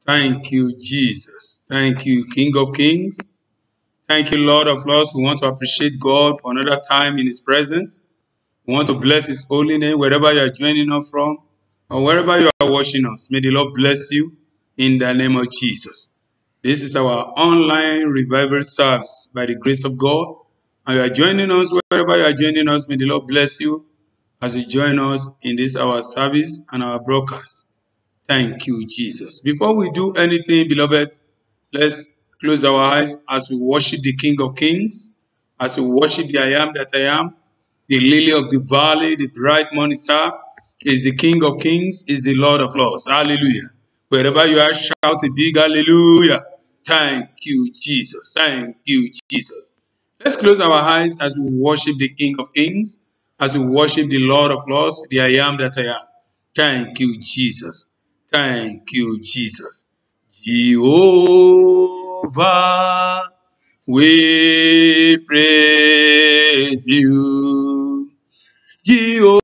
Thank you, Jesus. Thank you, King of Kings. Thank you, Lord of Lords. We want to appreciate God for another time in His presence. We want to bless His holy name wherever you are joining us from or wherever you are watching us. May the Lord bless you in the name of Jesus. This is our online revival service by the grace of God. And you are joining us wherever you are joining us. May the Lord bless you as you join us in this our service and our broadcast. Thank you, Jesus. Before we do anything, beloved, let's close our eyes as we worship the King of Kings, as we worship the I am that I am, the lily of the valley, the bright morning star, is the King of Kings, is the Lord of Lords. Hallelujah. Wherever you are, shout a big hallelujah. Thank you, Jesus. Thank you, Jesus. Let's close our eyes as we worship the King of Kings, as we worship the Lord of Lords, the I am that I am. Thank you, Jesus. Thank you, Jesus. Jehovah, we praise you. Jehovah,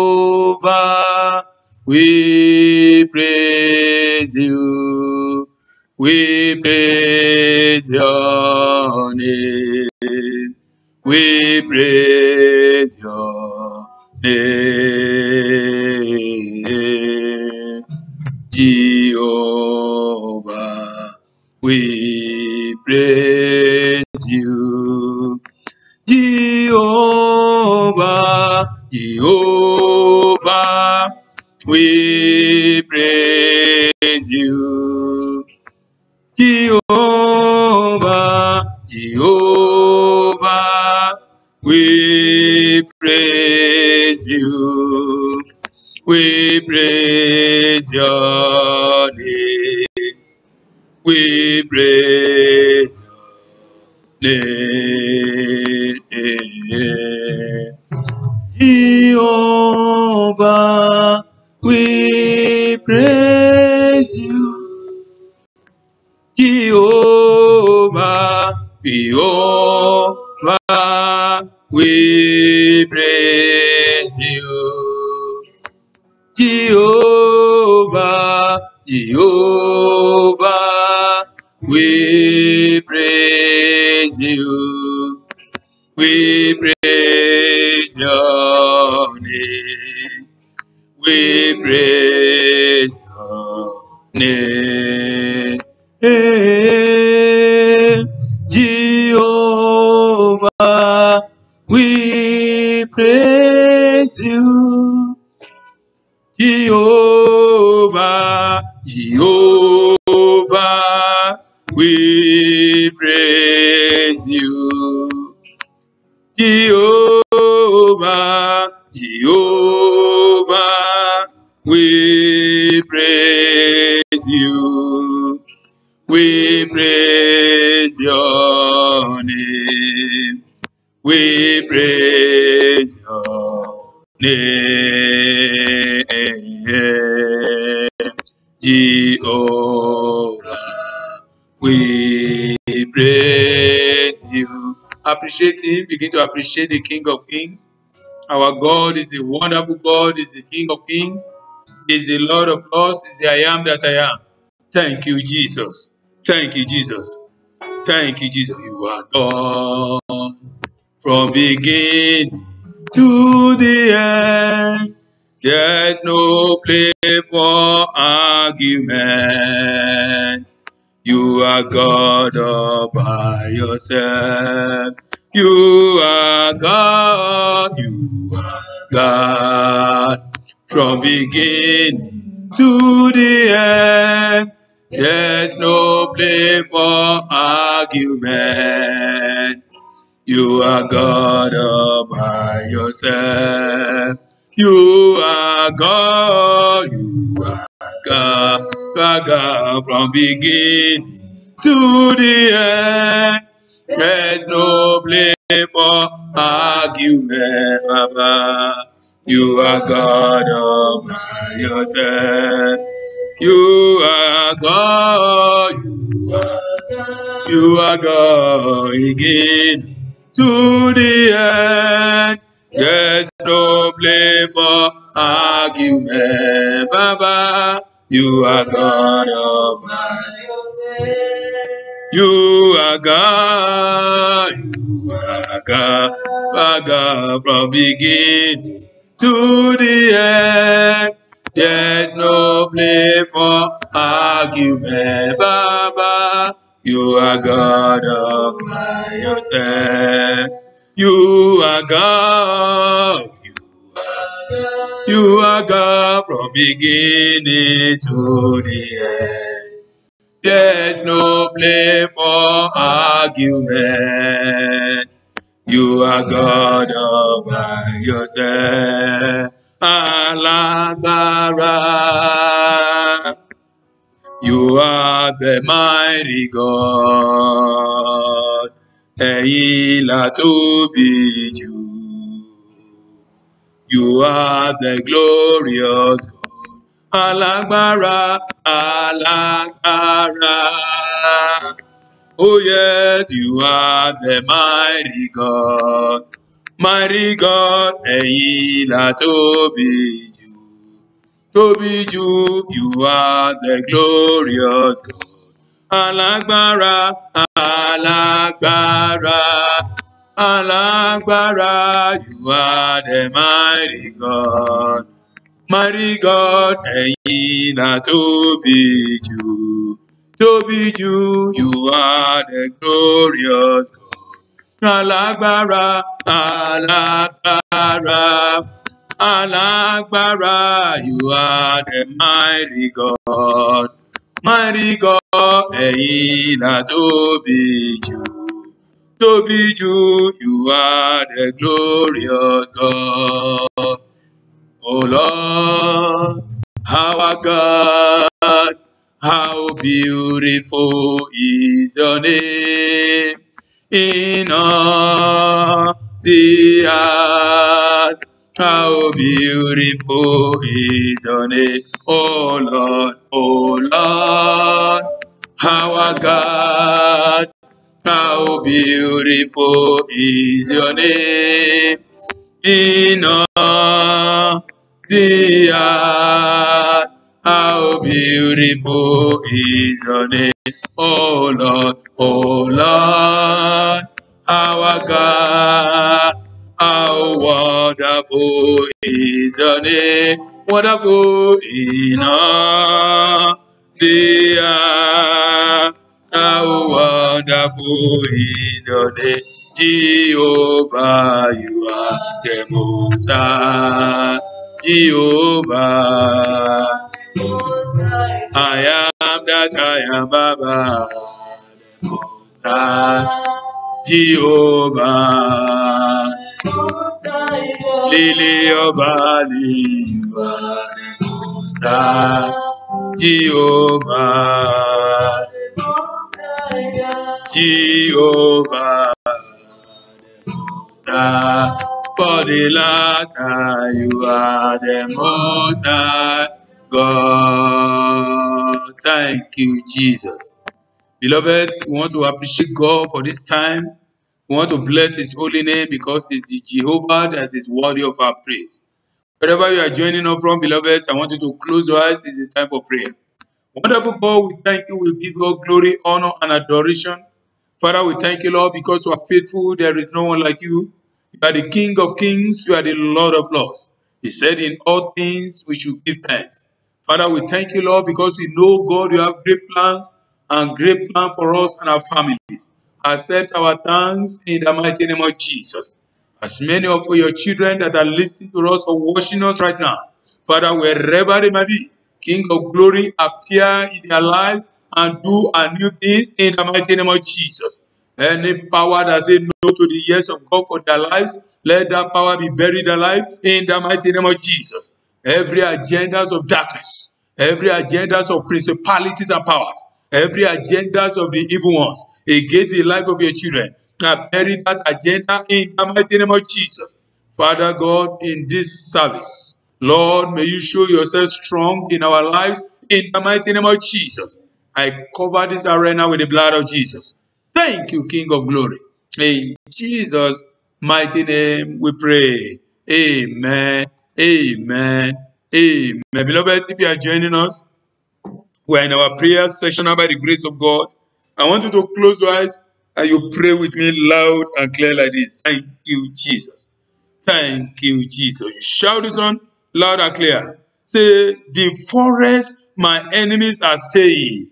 Jehovah, we praise you. We praise your name. We praise your name. Jehovah, we praise you. Jehovah, Jehovah, we praise you. Jehovah, Jehovah, we praise you. We praise your name. We praise your name. Jehovah, we praise you. Jehovah, Jehovah, we praise you. Jehovah, Jehovah, we praise you. We praise your name. We praise your name. Jehovah, we praise you. Jehovah, Jehovah, we praise you. Jehovah, Jehovah, we praise you. We praise your name. We praise your name. Jehovah, we praise you. Appreciate him. Begin to appreciate the King of Kings. Our God is a wonderful God, is the King of Kings, is the Lord of Lords, is the I am that I am. Thank you, Jesus. Thank you, Jesus. Thank you, Jesus. You are God from beginning to the end. There's no place for argument. You are God all by yourself. You are God. You are God from beginning to the end. There's no place for argument. You are God all by yourself. You are God. You are God. You are God from beginning to the end. There's no place for argument, Baba. You are God all by yourself. You are God. You are God again to the end. There's no place for argument, Baba. You are God all by yourself. You are God. You are God from beginning to the end. There's no place for argument, Baba. You are God all by yourself. You are God. You are God from beginning to the end. There's no place for argument. You are God all by yourself. Alágbára. You are the mighty God. Ẹ̀yin la tóbi jù. You are the glorious God. Alágbára, alágbára. Oh yes, you are the mighty God. Mighty God, ẹ̀yin la tóbi jù. Tóbi jù, you are the glorious God. Alágbára, alágbára. Alágbára, you are the mighty God. Mighty God, ẹ̀yin la tóbi jù. Tóbi jù, you are the glorious God. Alágbára, alágbára. Alágbára, you are the mighty God. Mighty God, ẹ̀yin la tóbi jù. Tóbi jù, you are the glorious God. Oh Lord, our God, how beautiful is your name in all the earth. How beautiful is your name, oh Lord, our God. How beautiful is your name in all the earth. How beautiful is your name, oh Lord, our God. How wonderful is your name, wonderful in all the earth. How wonderful is your name, Jehovah, you are the Most High. Jehovah, I am that I am, Baba, the Most High. Jehovah, Lily of Valley, you are the Most High. Jehovah, Jehovah, for the last time you are the Most High God. Thank you, Jesus. Beloved, we want to appreciate God for this time. We want to bless His holy name because it's the Jehovah that is worthy of our praise. Wherever you are joining us from, beloved, I want you to close your eyes. It's time for prayer. Wonderful God, we thank you. We give you glory, honor, and adoration. Father, we thank you, Lord, because you are faithful. There is no one like you. You are the King of kings. You are the Lord of lords. He said, in all things we should give thanks. Father, we thank you, Lord, because we know, God, you have great plans and great plan for us and our families. Accept our thanks in the mighty name of Jesus. As many of your children that are listening to us or watching us right now, Father, wherever they may be, King of glory, appear in their lives and do a new things in the mighty name of Jesus. Any power that says no to the yes of God for their lives, let that power be buried alive in the mighty name of Jesus. Every agendas of darkness, every agendas of principalities and powers, every agendas of the evil ones against the life of your children, I bury that agenda in the mighty name of Jesus. Father God, in this service, Lord, may you show yourself strong in our lives in the mighty name of Jesus. I cover this arena with the blood of Jesus. Thank you, King of glory. In Jesus' mighty name we pray. Amen Amen. Amen. Beloved, if you are joining us, we're in our prayer session by the grace of God. I want you to close your eyes and you pray with me loud and clear like this. Thank you, Jesus. Thank you, Jesus. You shout this on loud and clear. Say, the forest my enemies are staying.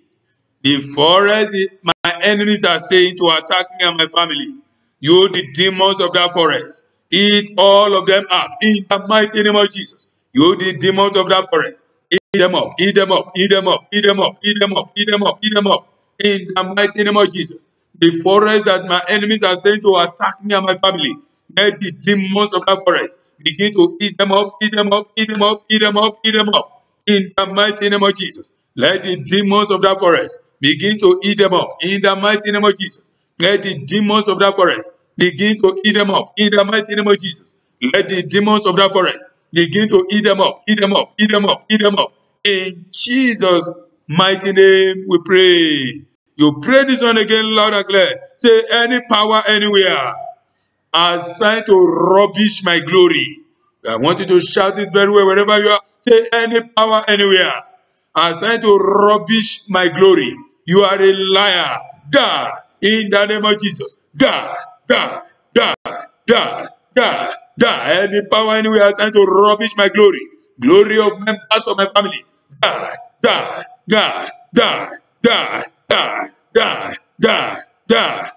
The forest my enemies are staying to attack me and my family. You, the demons of that forest, eat all of them up in the mighty name of Jesus. You, the demons of that forest, eat them up, eat them up, eat them up, eat them up, eat them up, eat them up, eat them up in the mighty name of Jesus. The forest that my enemies are saying to attack me and my family, let the demons of that forest begin to eat them up, eat them up, eat them up, eat them up, eat them up in the mighty name of Jesus. Let the demons of that forest begin to eat them up in the mighty name of Jesus. Let the demons of that forest begin to eat them up in the mighty name of Jesus. Let the demons of that forest begin to eat them up, eat them up, eat them up, eat them up. In Jesus' mighty name we pray. You pray this one again loud and clear. Say, any power anywhere assigned to rubbish my glory. I want you to shout it very well wherever you are. Say, any power anywhere assigned to rubbish my glory. You are a liar. Die in the name of Jesus. Die, die, die, die, die, die. Any power anywhere assigned to rubbish my glory. Glory of members of my family. Die, die, die, die, die, die, die, die, die,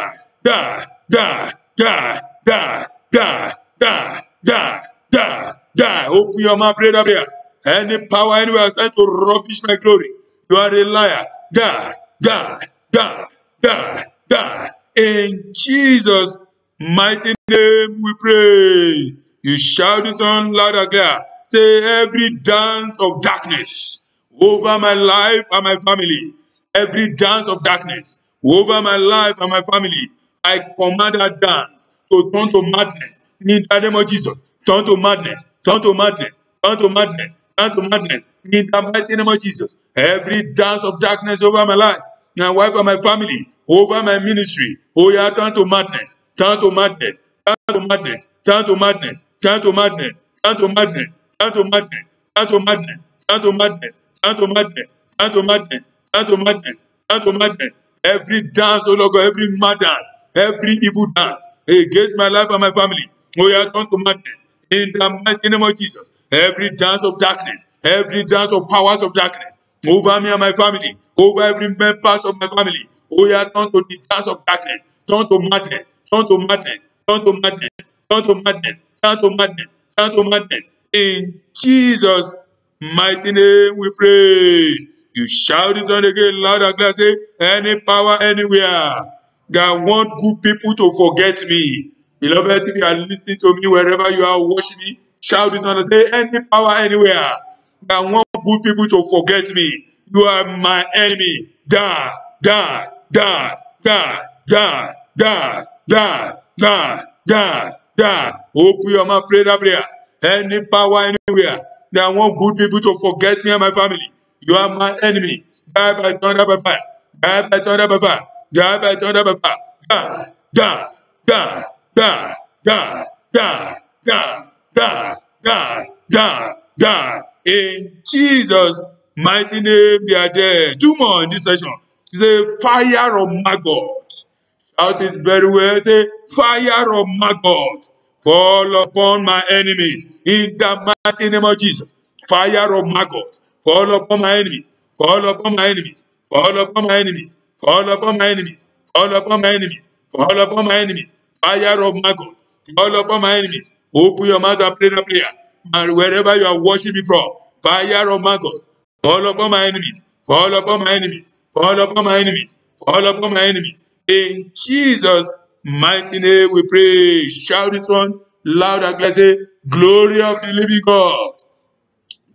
die, die, die. Die, die, die, die, die, die, die. Open your mouth, pray that prayer. Any power anywhere assigned to rubbish my glory, you are a liar. Die, die, die, die, die. In Jesus' mighty name we pray. You shout this on loud and clear. Say, every dance of darkness over my life and my family, every dance of darkness over my life and my family, I command that dance to turn to madness in the name of Jesus. Turn to madness, turn to madness, turn to madness, turn to madness in the mighty name of Jesus. Every dance of darkness over my life, my wife and my family, over my ministry, oh yeah, turn to madness, turn to madness, turn to madness, turn to madness, turn to madness, turn to madness, turn to madness, turn to madness, turn to madness, turn to madness, turn to madness, turn to madness, turn to madness. Every dance, oh Lord God, every mad dance, every evil dance against my life and my family, oh yeah, turn to madness in the mighty name of Jesus. Every dance of darkness, every dance of powers of darkness over me and my family, over every member of my family, oh yeah, turn to the dance of darkness, turn to madness, turn to madness, turn to madness, turn to madness, turn to madness, turn to madness. In Jesus' mighty name we pray. You shout this on again loud and clear. Say, any power anywhere that want good people to forget me. Beloved, if you are listening to me wherever you are watching me, shout this on and say, any power anywhere that want good people to forget me. You are my enemy. Die, die, die, die, die, die, die, die, die, die. Open your mouth, pray that prayer. Any power anywhere that want good people to forget me and my family. You are my enemy. Die by thunder by fire. Die by thunder by fire. Die by thunder by fire. Die, die, die, die, die, die, die, die, die, die. In Jesus' mighty name, they are there. Two more in this session. Say, fire of maggots. Shout it very well. Say, fire of maggots fall upon my enemies in the mighty name of Jesus. Fire of maggots fall upon my enemies. Fall upon my enemies. Fall upon my enemies. Fall upon my enemies. Fall upon my enemies. Fall upon my enemies. Fire of maggots fall upon my enemies. Open your mouth and pray the prayer. And wherever you are watching me from, fire of maggots fall upon my enemies. Fall upon my enemies. Fall upon my enemies. Fall upon my enemies. In Jesus' mighty name we pray. Shout this one loud and clear. Say, glory of the living God.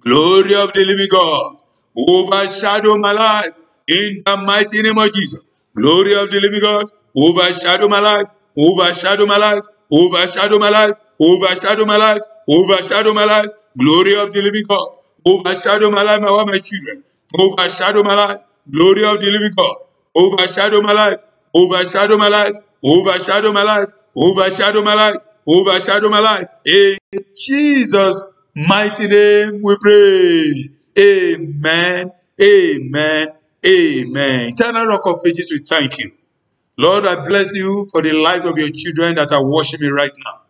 Glory of the living God. Overshadow my life in the mighty name of Jesus. Glory of the living God. Overshadow my life. Overshadow my life. Overshadow my life. Overshadow my life. Overshadow my life. Glory of the living God. Overshadow my life, my children. Overshadow my life. Glory of the living God. Overshadow my life. Overshadow my life. Overshadow my life. Overshadow my life. Overshadow my life. In Jesus' mighty name we pray. Amen. Amen. Amen. Eternal Rock of Ages, we thank you. Lord, I bless you for the life of your children that are watching me right now.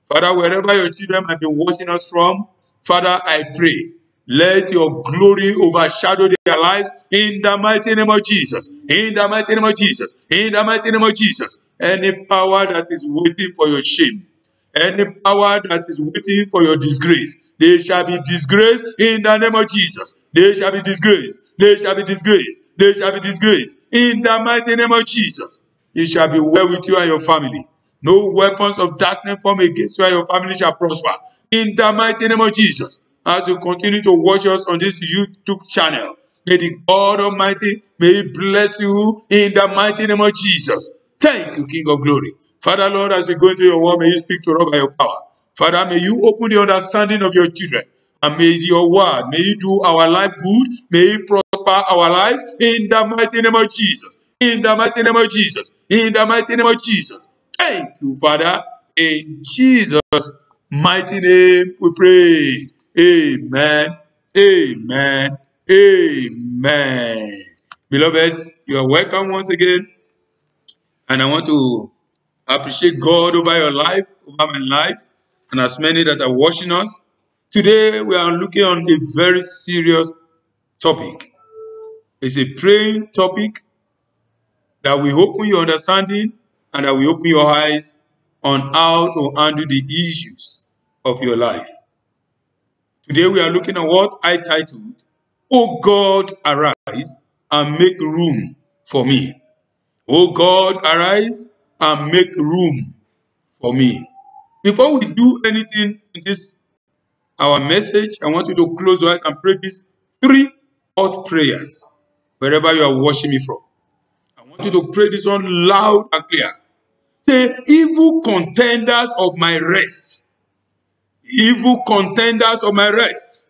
Father, wherever your children might be watching us from, Father, I pray, let your glory overshadow their lives in the mighty name of Jesus. In the mighty name of Jesus. In the mighty name of Jesus. Any power that is waiting for your shame, any power that is waiting for your disgrace, they shall be disgraced in the name of Jesus. They shall be disgraced. They shall be disgraced. They shall be disgraced in the mighty name of Jesus. It shall be well with you and your family. No weapons of darkness formed against you and your family shall prosper. In the mighty name of Jesus. As you continue to watch us on this YouTube channel, may the God Almighty, may He bless you in the mighty name of Jesus. Thank you, King of Glory. Father, Lord, as we go into your word, may you speak to us by your power. Father, may you open the understanding of your children. And may your word, may you do our life good. May you prosper our lives in the mighty name of Jesus. In the mighty name of Jesus. In the mighty name of Jesus. Thank you, Father. In Jesus' mighty name we pray. Amen. Amen. Amen. Beloved, you are welcome once again. And I want to appreciate God over your life, over my life, and as many that are watching us. Today, we are looking on a very serious topic. It's a praying topic that will open your understanding and that will open your eyes on how to handle the issues of your life. Today, we are looking at what I titled, "O God, arise and make room for me." O God, arise and make room for me. Before we do anything in this, our message, I want you to close your eyes and pray these 3 hot prayers, wherever you are watching me from. I want you to pray this one loud and clear. Say, evil contenders of my rest, evil contenders of my rest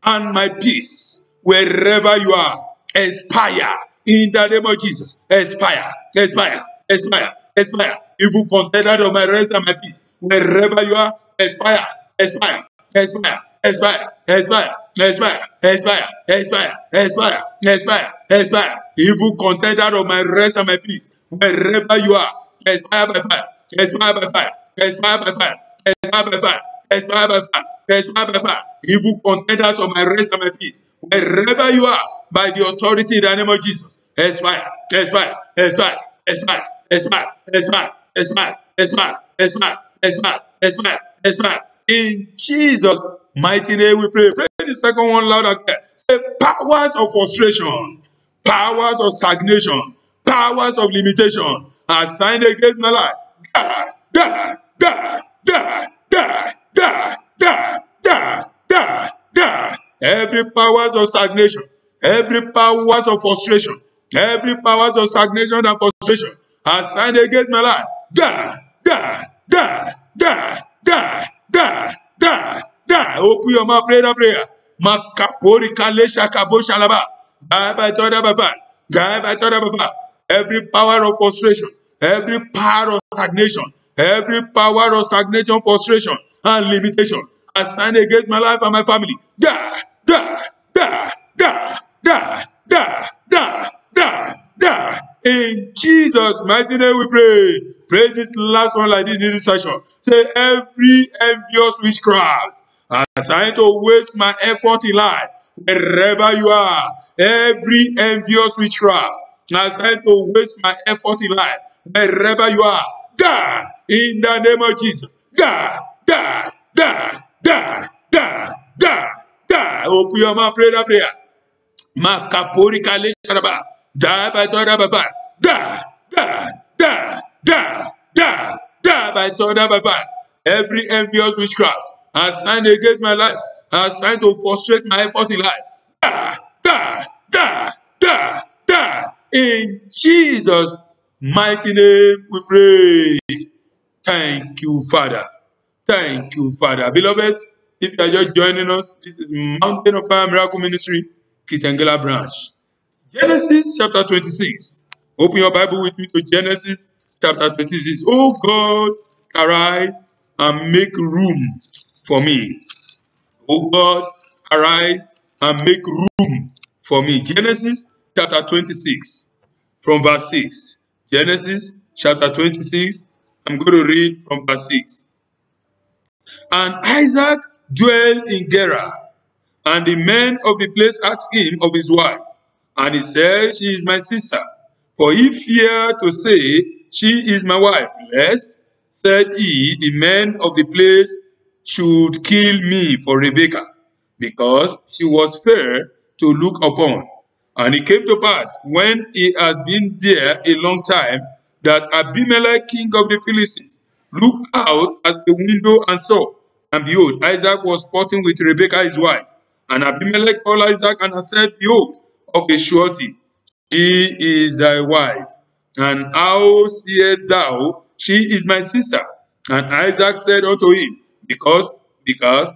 and my peace, wherever you are, expire in the name of Jesus. Expire, expire, expire, expire. Evil contenders of my rest and my peace, wherever you are, expire, expire, expire, expire, expire, expire, expire, expire, expire, expire, expire. Evil contender of my rest and my peace, wherever you are, expire by fire, expire by fire, expire by fire, expire by fire, expire by fire, expire by fire. Evil contenders of my rest and my peace, wherever you are, by the authority in the name of Jesus, expire, expire, expire, expire, expire, expire, expire, expire, expire, expire, expire, expire. In Jesus' mighty name we pray. Pray the second one loud and clear. Say, powers of frustration, powers of stagnation, powers of limitation assigned against my life. Die, die, die, die, die, die, die, die, die, die. Every powers of stagnation, every powers of frustration, every powers of stagnation and frustration assigned against my life. Die, die, die, die, die, die, die, die. Open your mouth, pray that prayer. Makapori kalesha kabo shalaba. Die by thunder by fire. Die by thunder by fire. Every power of frustration, every power of stagnation, every power of stagnation, frustration, and limitation assigned against my life and my family. Die, die, die, die, die, die, die, die, die. In Jesus' mighty name we pray. Pray this last one like this in this session. Say, every envious witchcraft assigned to waste my effort in life, wherever you are, every envious witchcraft assigned to waste my effort in life, wherever you are, die in the name of Jesus. Die, die, die, die, die, die, die. Open your mouth, pray that prayer. Makapori kale sharaba. Die by thunder by fire. Die, die, die, die, die, die by thunder by fire. Every envious witchcraft assigned against my life, assigned to frustrate my effort in life. Die, die, die, die, die. In Jesus' mighty name we pray. Thank you, Father. Thank you, Father. Beloved, if you are just joining us, this is Mountain of Fire Miracle Ministry, Kitengela branch. Genesis chapter 26. Open your Bible with me to Genesis chapter 26. Oh God, arise and make room for me. O God, arise and make room for me. Genesis chapter 26 from verse 6. Genesis chapter 26, I'm going to read from verse 6. And Isaac dwelt in Gerar, and the men of the place asked him of his wife. And he said, She is my sister. For he feared to say, She is my wife, lest, said he, the men of the place should kill me for Rebekah, because she was fair to look upon. And it came to pass, when he had been there a long time, that Abimelech, king of the Philistines, looked out at the window and saw, and behold, Isaac was sporting with Rebekah his wife. And Abimelech called Isaac and said, Behold, of a surety, she is thy wife. And how seest thou, She is my sister? And Isaac said unto him, Because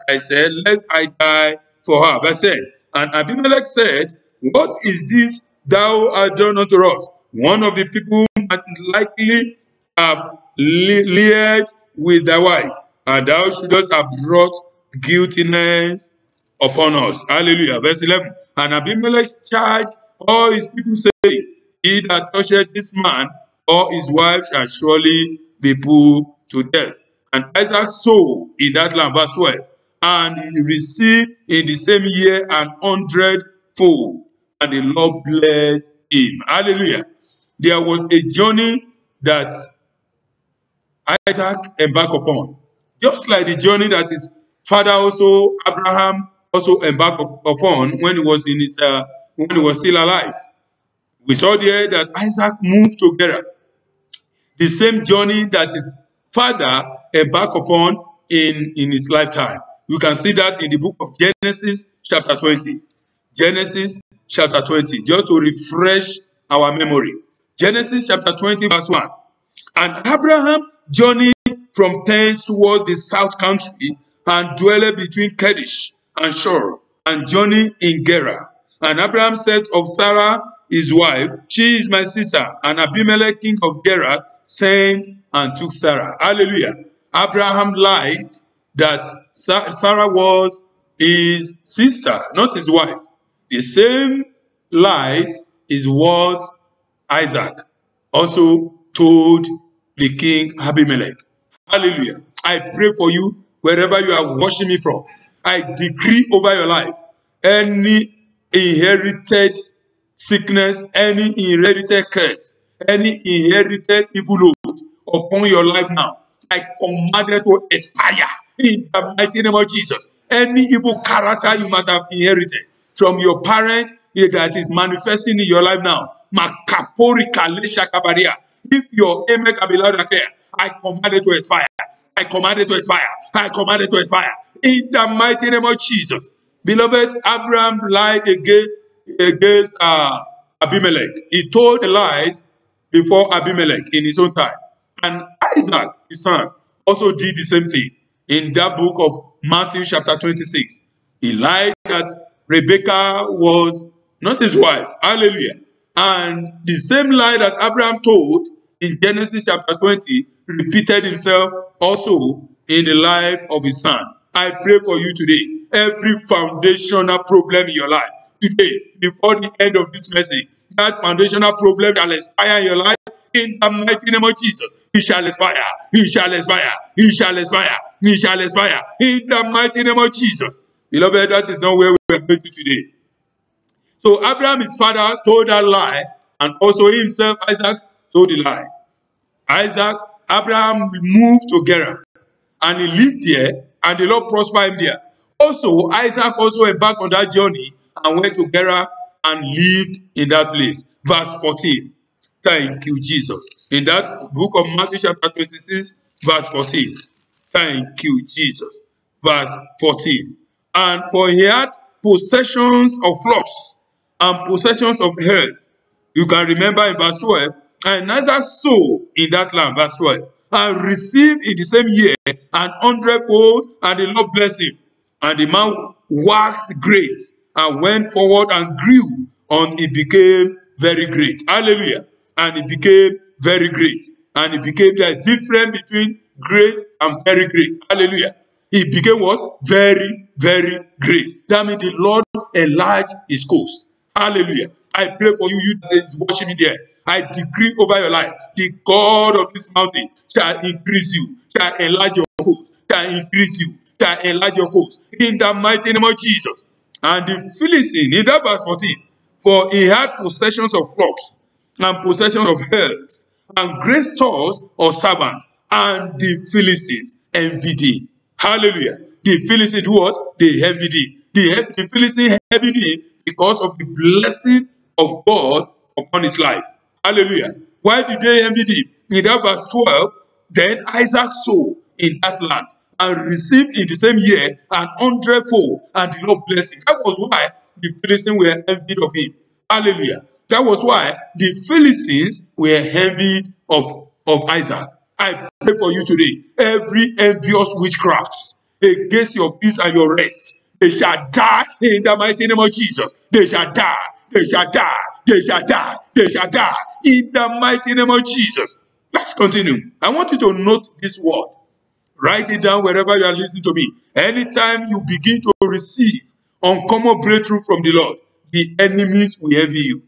I said, Lest I die for her. Verse 10. And Abimelech said, What is this thou hast done unto us? One of the people might likely have leered with thy wife, and thou shouldst have brought guiltiness upon us. Hallelujah. Verse 11. And Abimelech charged all his people, saying, He that toucheth this man or his wife shall surely be put to death. And Isaac sowed in that land, verse 12, and he received in the same year 100-fold, and the Lord blessed him. Hallelujah. There was a journey that Isaac embarked upon, just like the journey that his father also, Abraham, also embarked upon when he was in his when he was still alive. We saw there that Isaac moved to Gerar, the same journey that his father embarked upon in his lifetime. You can see that in the book of Genesis chapter 20. Genesis chapter 20, just to refresh our memory. Genesis chapter 20 verse 1. And Abraham journeyed from thence towards the south country, and dwelled between Kadesh and Shur, and journeyed in Gerar. And Abraham said of Sarah his wife, She is my sister. And Abimelech king of Gerar sent and took Sarah. Hallelujah. Abraham lied that Sarah was his sister, not his wife. The same lie is what Isaac also told the king Abimelech. Hallelujah. I pray for you wherever you are watching me from. I decree over your life any inherited sickness, any inherited curse, any inherited evil load upon your life now. I command it to expire in the mighty name of Jesus. Any evil character you might have inherited from your parent that is manifesting in your life now. If your amen can be loud and clear, I command it to expire. I command it to expire. I command it to expire. In the mighty name of Jesus. Beloved, Abraham lied against Abimelech. He told the lies before Abimelech in his own time. And Isaac, his son, also did the same thing. In that book of Matthew chapter 26. He lied that Rebekah was not his wife. Hallelujah. And the same lie that Abraham told in Genesis chapter 20 repeated himself also in the life of his son. I pray for you today. Every foundational problem in your life, today, before the end of this message, that foundational problem shall expire in your life in the mighty name of Jesus. It shall expire. It shall expire. It shall expire. It shall expire. In the mighty name of Jesus. Beloved, that is not where we are going to today. So Abraham, his father, told that lie, and also himself, Isaac, told the lie. Abraham moved to Gerar, and he lived there, and the Lord prospered him there. Also, Isaac also embarked on that journey and went to Gerar and lived in that place. Verse 14. Thank you, Jesus. In that book of Matthew chapter 26, verse 14. Thank you, Jesus. Verse 14. And for he had possessions of flocks and possessions of herds. You can remember in verse 12. And Isaac sowed in that land, verse 12, and received in the same year 100-fold, and the Lord blessed him. And the man waxed great, and went forward and grew, and he became very great. Hallelujah. And he became very great. And he became the difference between great and very great. Hallelujah. He became what? Very very great. That means the Lord enlarge his coast. Hallelujah. I pray for you, you that is watching me there. I decree over your life, the God of this mountain shall increase you, shall enlarge your coast, shall increase you, shall enlarge your coast. In the mighty name of Jesus. And the Philistine, in that verse 14, for he had possessions of flocks and possessions of herds and great stores of servants, and the Philistines envied him. Hallelujah. The Philistines do what? They envied him. The Philistines envied him because of the blessing of God upon his life. Hallelujah. Why did they envy him? In that verse 12, then Isaac sowed in that land and received in the same year 100-fold, and the Lord blessed him. That was why the Philistines were envied of him. Hallelujah. That was why the Philistines were envied of Isaac. I pray for you today. Every envious witchcraft against your peace and your rest, they shall die in the mighty name of Jesus. They shall die. They shall die. They shall die. They shall die in the mighty name of Jesus. Let's continue. I want you to note this word. Write it down wherever you are listening to me. Anytime you begin to receive uncommon breakthrough from the Lord, the enemies will envy you.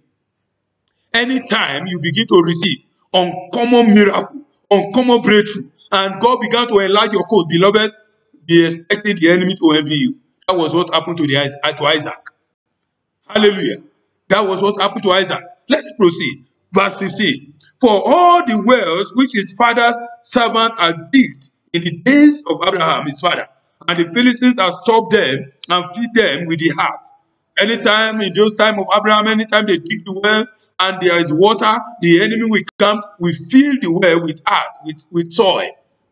Anytime you begin to receive uncommon miracle, uncommon breakthrough, and God began to enlarge your coast, beloved, be expecting the enemy to envy you. That was what happened to Isaac. Hallelujah. That was what happened to Isaac. Let's proceed. Verse 15. For all the wells which his father's servant had digged in the days of Abraham, his father, and the Philistines have stopped them and feed them with the heart. Anytime in those time of Abraham, anytime they dig the well and there is water, the enemy will come, we fill the well with earth, with soil.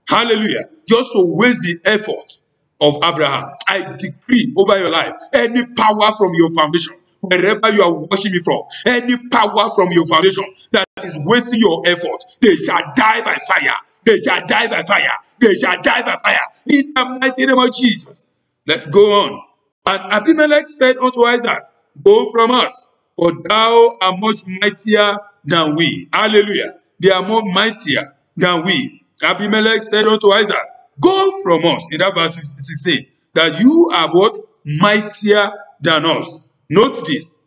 Hallelujah. Just to waste the effort of Abraham. I decree over your life, any power from your foundation, wherever you are watching me from, any power from your foundation that is wasting your effort, they shall die by fire. They shall die by fire. They shall die by fire. In the mighty name of Jesus. Let's go on. And Abimelech said unto Isaac, go from us, for thou art much mightier than we. Hallelujah. They are more mightier than we. Abimelech said unto Isaac, go from us. In that verse 16, that you are what? Mightier than us. Note this.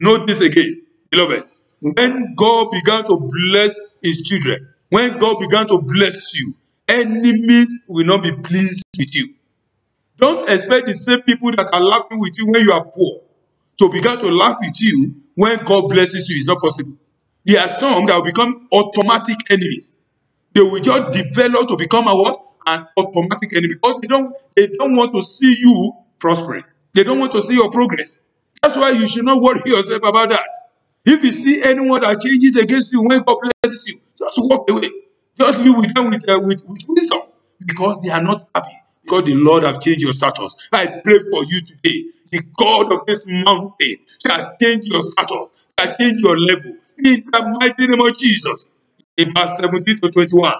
Note this again, beloved. When God began to bless his children, when God began to bless you, enemies will not be pleased with you. Don't expect the same people that are laughing with you when you are poor to begin to laugh with you when God blesses you. It's not possible. There are some that will become automatic enemies. They will just develop to become a what? An automatic enemy, because they don't want to see you prospering. They don't want to see your progress. That's why you should not worry yourself about that. If you see anyone that changes against you when God blesses you, just walk away. Just live with them with wisdom, because they are not happy, because the Lord have changed your status. I pray for you today. The God of this mountain shall change your status, shall change your level. In the mighty name of Jesus. In verse 17 to 21.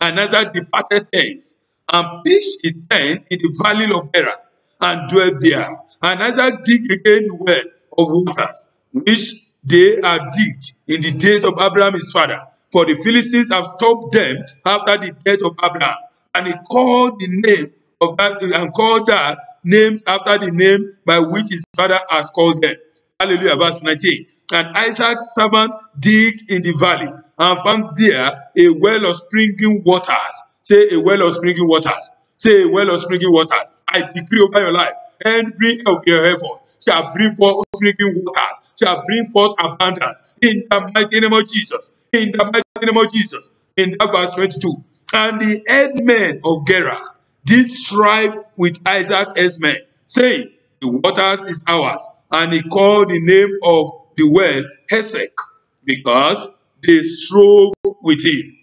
And Isaac departed thence, and pitched his tent in the valley of Gerar, and dwelt there. And Isaac digged again the well of waters, which they had digged in the days of Abraham his father. For the Philistines have stopped them after the death of Abraham. And he called the names of that, and called that names after the name by which his father has called them. Hallelujah. Verse 19. And Isaac's servant digged in the valley, and found there a well of springing waters. Say a well of springing waters. Say a well of springing waters. I decree over your life, every of your effort shall bring forth springing waters, shall bring forth abundance. In the mighty name of Jesus. In the mighty name of Jesus. In that verse 22. And the headmen of Gerar did strive with Isaac as men, saying, the waters is ours. And he called the name of the well Hesek, because they strove with him.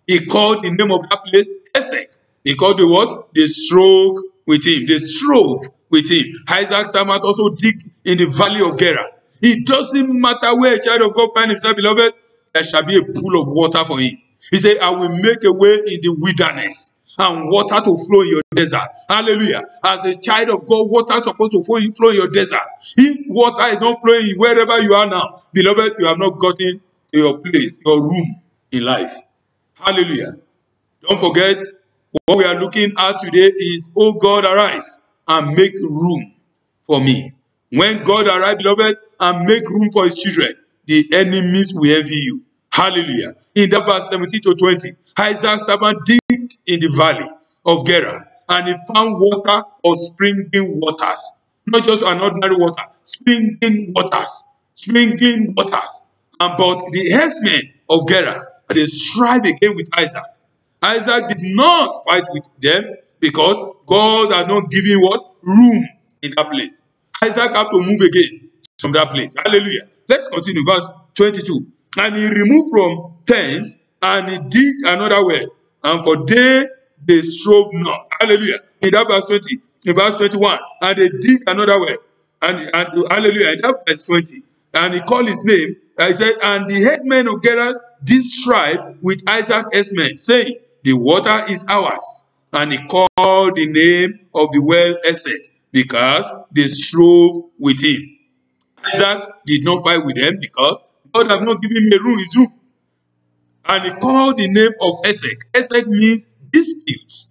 He called the name of that place Hesek. He called the what? They strove with him. They strove with him. Isaac's servant also dig in the valley of Gerar. It doesn't matter where a child of God finds himself, beloved, there shall be a pool of water for him. He said, I will make a way in the wilderness, and water to flow in your desert. Hallelujah. As a child of God, water is supposed to flow in your desert. If water is not flowing wherever you are now, beloved, you have not gotten to your place, your room in life. Hallelujah. Don't forget, what we are looking at today is, oh God, arise and make room for me. When God arrives, beloved, and make room for his children, the enemies will envy you. Hallelujah. In that verse 17 to 20, Isaac's servant digged in the valley of Gerar, and he found water of springing waters. Not just an ordinary water, springing waters. Springing waters. And but the herdsmen of Gerar, they strive again with Isaac. Isaac did not fight with them because God had not given what? Room in that place. Isaac had to move again from that place. Hallelujah. Let's continue. Verse 22. And he removed from thence, and he digged another well. And for they strove not. Hallelujah. In that verse 20. In verse 21. And they digged another well. And hallelujah. In that verse 20. And he called his name. I said, and the headmen of Gerar did strive with Isaac herdsmen, saying, the water is ours. And he called the name of the well Esek, because they strove with him. Isaac did not fight with them because God had not given him a room, his room. And he called the name of Esek. Esek means disputes.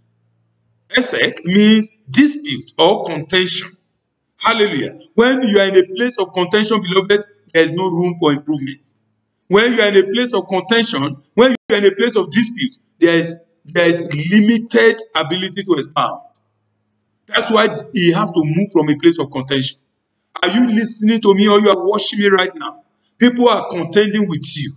Esek means dispute or contention. Hallelujah. When you are in a place of contention, beloved, there is no room for improvement. When you are in a place of contention, when you are in a place of dispute, there is limited ability to expand. That's why you have to move from a place of contention. Are you listening to me, or you are watching me right now? People are contending with you.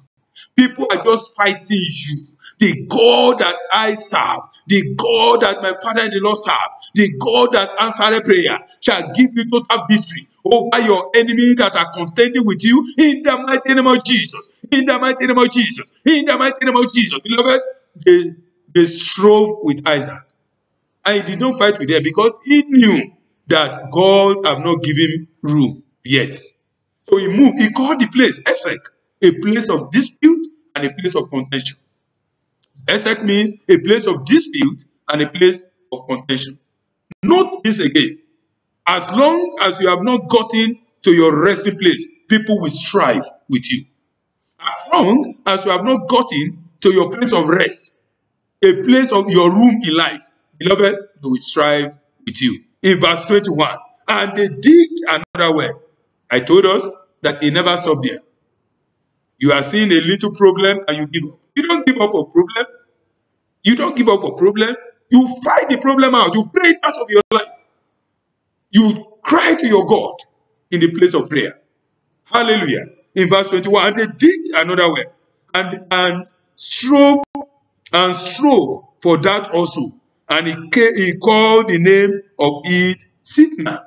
People are just fighting you. The God that I serve, the God that my father and the Lord serve, the God that answered prayer shall give you total victory over your enemy that are contending with you in the mighty name of Jesus. In the mighty name of Jesus. In the mighty name of Jesus. Beloved, they strove with Isaac. And he did not fight with them because he knew that God had not given room yet. So he moved. He called the place Esek, a place of dispute and a place of contention. Esek means a place of dispute and a place of contention. Note this again. As long as you have not gotten to your resting place, people will strive with you. As long as you have not gotten to your place of rest, a place of your room in life, beloved, they will strive with you. In verse 21, and they digged another well. I told us that he never stopped there. You are seeing a little problem and you give up. You don't give up a problem. You don't give up a problem. You fight the problem out. You pray it out of your life. You cry to your God in the place of prayer. Hallelujah. In verse 21, and they digged another well and strove for that also. And he called the name of it Sitnah.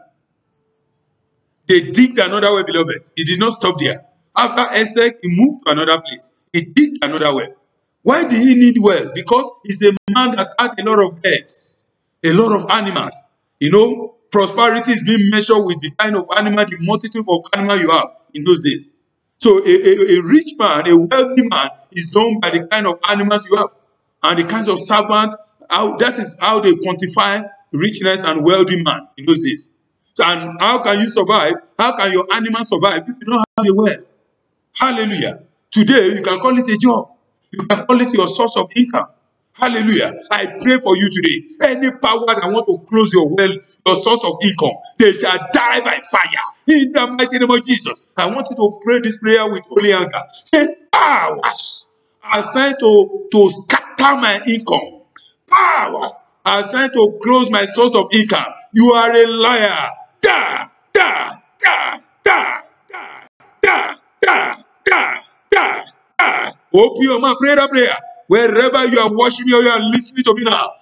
They digged another well, beloved. He did not stop there. After Esek, he moved to another place. He digged another well. Why did he need well? Because he's a man that had a lot of herds, a lot of animals. You know, prosperity is being measured with the kind of animal, the multitude of animals you have in those days. So a rich man, a wealthy man, is known by the kind of animals you have and the kinds of servants. That is how they quantify richness and wealthy man in those days. So, and how can you survive? How can your animal survive if you don't have a well? Hallelujah. Today, you can call it a job. You can call it your source of income. Hallelujah. I pray for you today. Any power that want to close your well, your source of income, they shall die by fire. In the mighty name of Jesus. I want you to pray this prayer with holy anger. Say, powers assigned to scatter my income. Powers assigned to close my source of income. You are a liar. Da, da, da, da, da, da, da, da, da, da. Open your mouth, pray that prayer. Wherever you are watching me or you are listening to me now.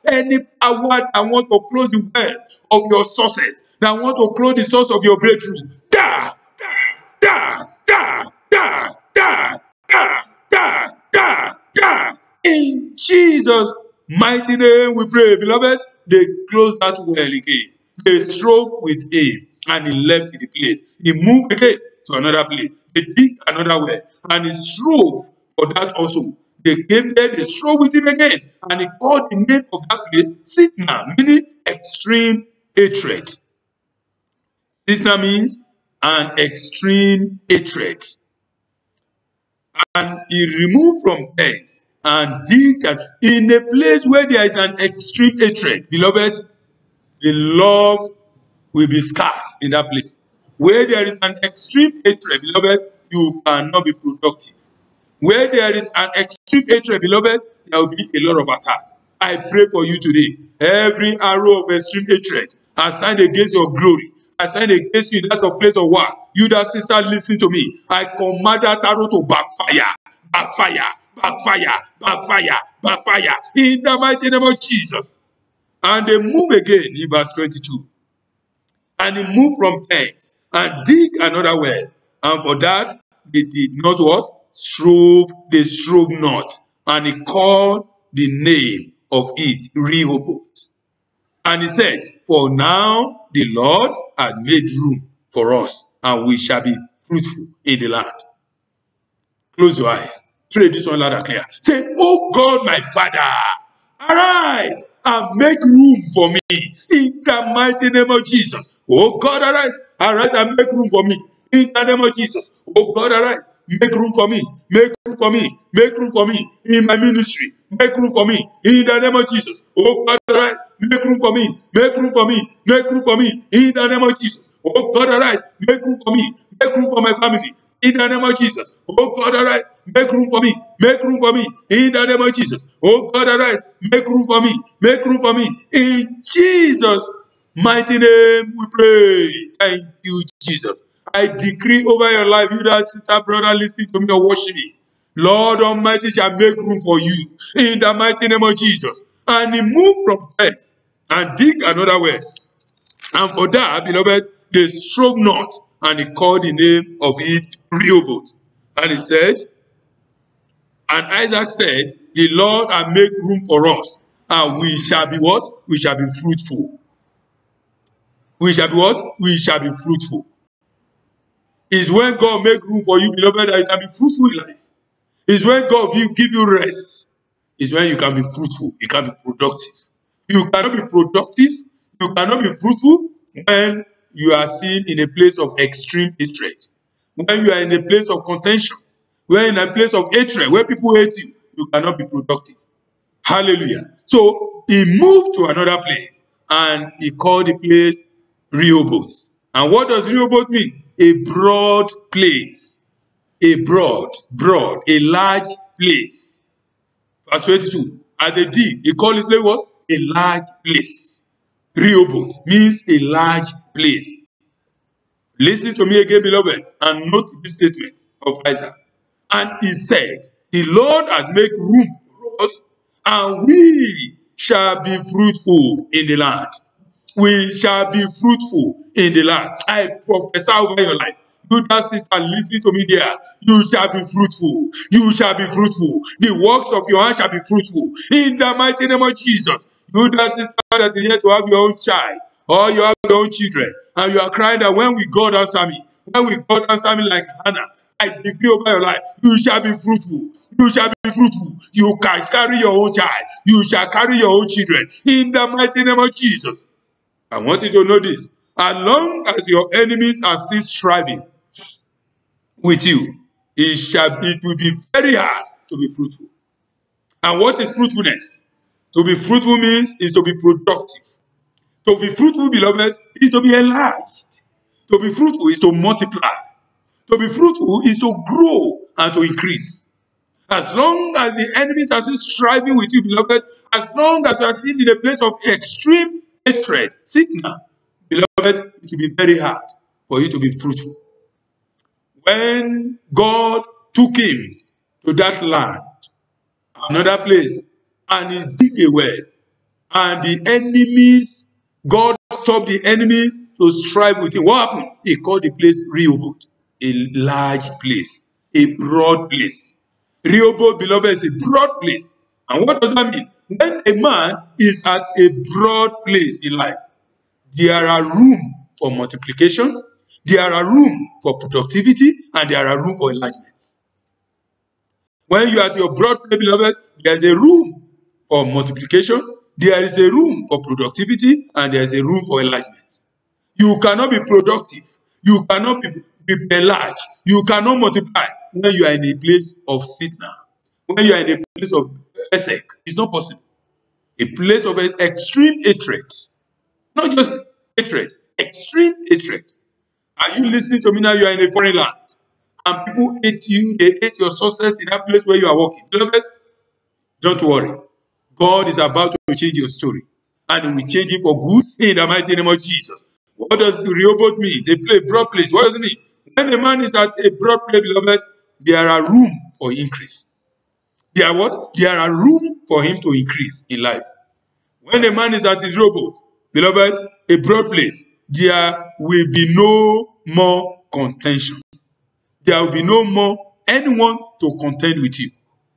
Any power that want to close the well of your sources, that want to close the source of your breakthrough. Da, da, da, da, da, da, da, da, da. In Jesus' mighty name we pray, beloved. They closed that well again. They strove with him and he left the place. He moved again to another place. They dig another well and he strove for that also. They came there, they strove with him again, and he called the name of that place Sitnah, meaning extreme hatred. Sitnah means an extreme hatred. And he removed from thence and dig, and in a place where there is an extreme hatred, beloved, the love will be scarce in that place. Where there is an extreme hatred, beloved, you cannot be productive. Where there is an extreme hatred, beloved, there will be a lot of attack. I pray for you today. Every arrow of extreme hatred assigned against your glory, assigned against you in that place of war, you that sister, listen to me. I command that arrow to backfire, backfire, backfire, backfire, backfire, in the mighty name of Jesus. And they move again in verse 22. And he moved from thence and dig another well. And for that, they did not what? They strove not. And he called the name of it Rehoboth. And he said, for now the Lord had made room for us, and we shall be fruitful in the land. Close your eyes. Pray this one loud and clear. Say, oh God, my Father, arise and make room for me in the mighty name of Jesus. Oh God, arise. Arise and make room for me in the name of Jesus. Oh God, arise. Make room for me. Make room for me. Make room for me in my ministry. Make room for me in the name of Jesus. Oh God, arise. Make room for me. Make room for me. Make room for me in the name of Jesus. Oh God, arise. Make room for me. Make room for my family in the name of Jesus. Oh God, arise. Make room for me. Make room for me in the name of Jesus. Oh God, arise. Make room for me. Make room for me in Jesus' mighty name we pray. Thank you, Jesus. I decree over your life, you that sister, brother, listen to me or watch me. Lord Almighty shall make room for you in the mighty name of Jesus. And he moved from thence and dig another well. And for that, beloved, they strove not, and he called the name of it Rehoboth. And he said, and Isaac said, the Lord will make room for us, and we shall be what? We shall be fruitful. We shall be what? We shall be fruitful. It's when God make room for you, beloved, that you can be fruitful in life. It's when God give you rest. It's when you can be fruitful. You can be productive. You cannot be productive. You cannot be fruitful when you are seen in a place of extreme hatred. When you are in a place of contention. When in a place of hatred, where people hate you, you cannot be productive. Hallelujah. So he moved to another place and he called the place Rehoboth. And what does Rehoboth mean? A broad place. A a large place. Verse 22. At the D, he called it what? A large place. Rehoboth means a large place. Listen to me again, beloved, and note this statement of Isaac. And he said, the Lord has made room for us, and we shall be fruitful in the land. We shall be fruitful in the land. I prophesy over your life. You that sister, listen to me there. You shall be fruitful. You shall be fruitful. The works of your hand shall be fruitful. In the mighty name of Jesus. You that sister that is here to have your own child, or you have your own children, and you are crying that when will God answer me? When will God answer me like Hannah? I decree over your life. You shall be fruitful. You shall be fruitful. You can carry your own child. You shall carry your own children. In the mighty name of Jesus. I want you to know this. As long as your enemies are still striving with you, it will be very hard to be fruitful. And what is fruitfulness? To be fruitful means is to be productive. To be fruitful, beloved, is to be enlarged. To be fruitful is to multiply. To be fruitful is to grow and to increase. As long as the enemies are still striving with you, beloved, as long as you are still in a place of extreme hatred, signal, beloved, it will be very hard for you to be fruitful. When God took him to that land, another place, and he dig a well, and the enemies, God stopped the enemies to strive with him. What happened? He called the place Rehoboth, a large place, a broad place. Rehoboth, beloved, is a broad place. And what does that mean? When a man is at a broad place in life, there are room for multiplication, there are room for productivity, and there are room for enlargements. When you are at your broad place, beloved, there is a room for multiplication, there is a room for productivity, and there is a room for enlargements. You cannot be productive, you cannot be enlarged, you cannot multiply when you are in a place of sickness. when you are in a place of Esek, it's not possible. A place of extreme hatred. Not just hatred, extreme hatred. Are you listening to me now? You are in a foreign land. And people hate you, they hate your success in that place where you are working. Beloved, don't worry. God is about to change your story. And He will change it for good in the mighty name of Jesus. What does Rehoboth mean? It's a broad place. What does it mean? When a man is at a broad place, beloved, there are room for increase. There are what? There are room for him to increase in life. When a man is at his Rehoboth, beloved, a broad place, there will be no more contention. There will be no more anyone to contend with you.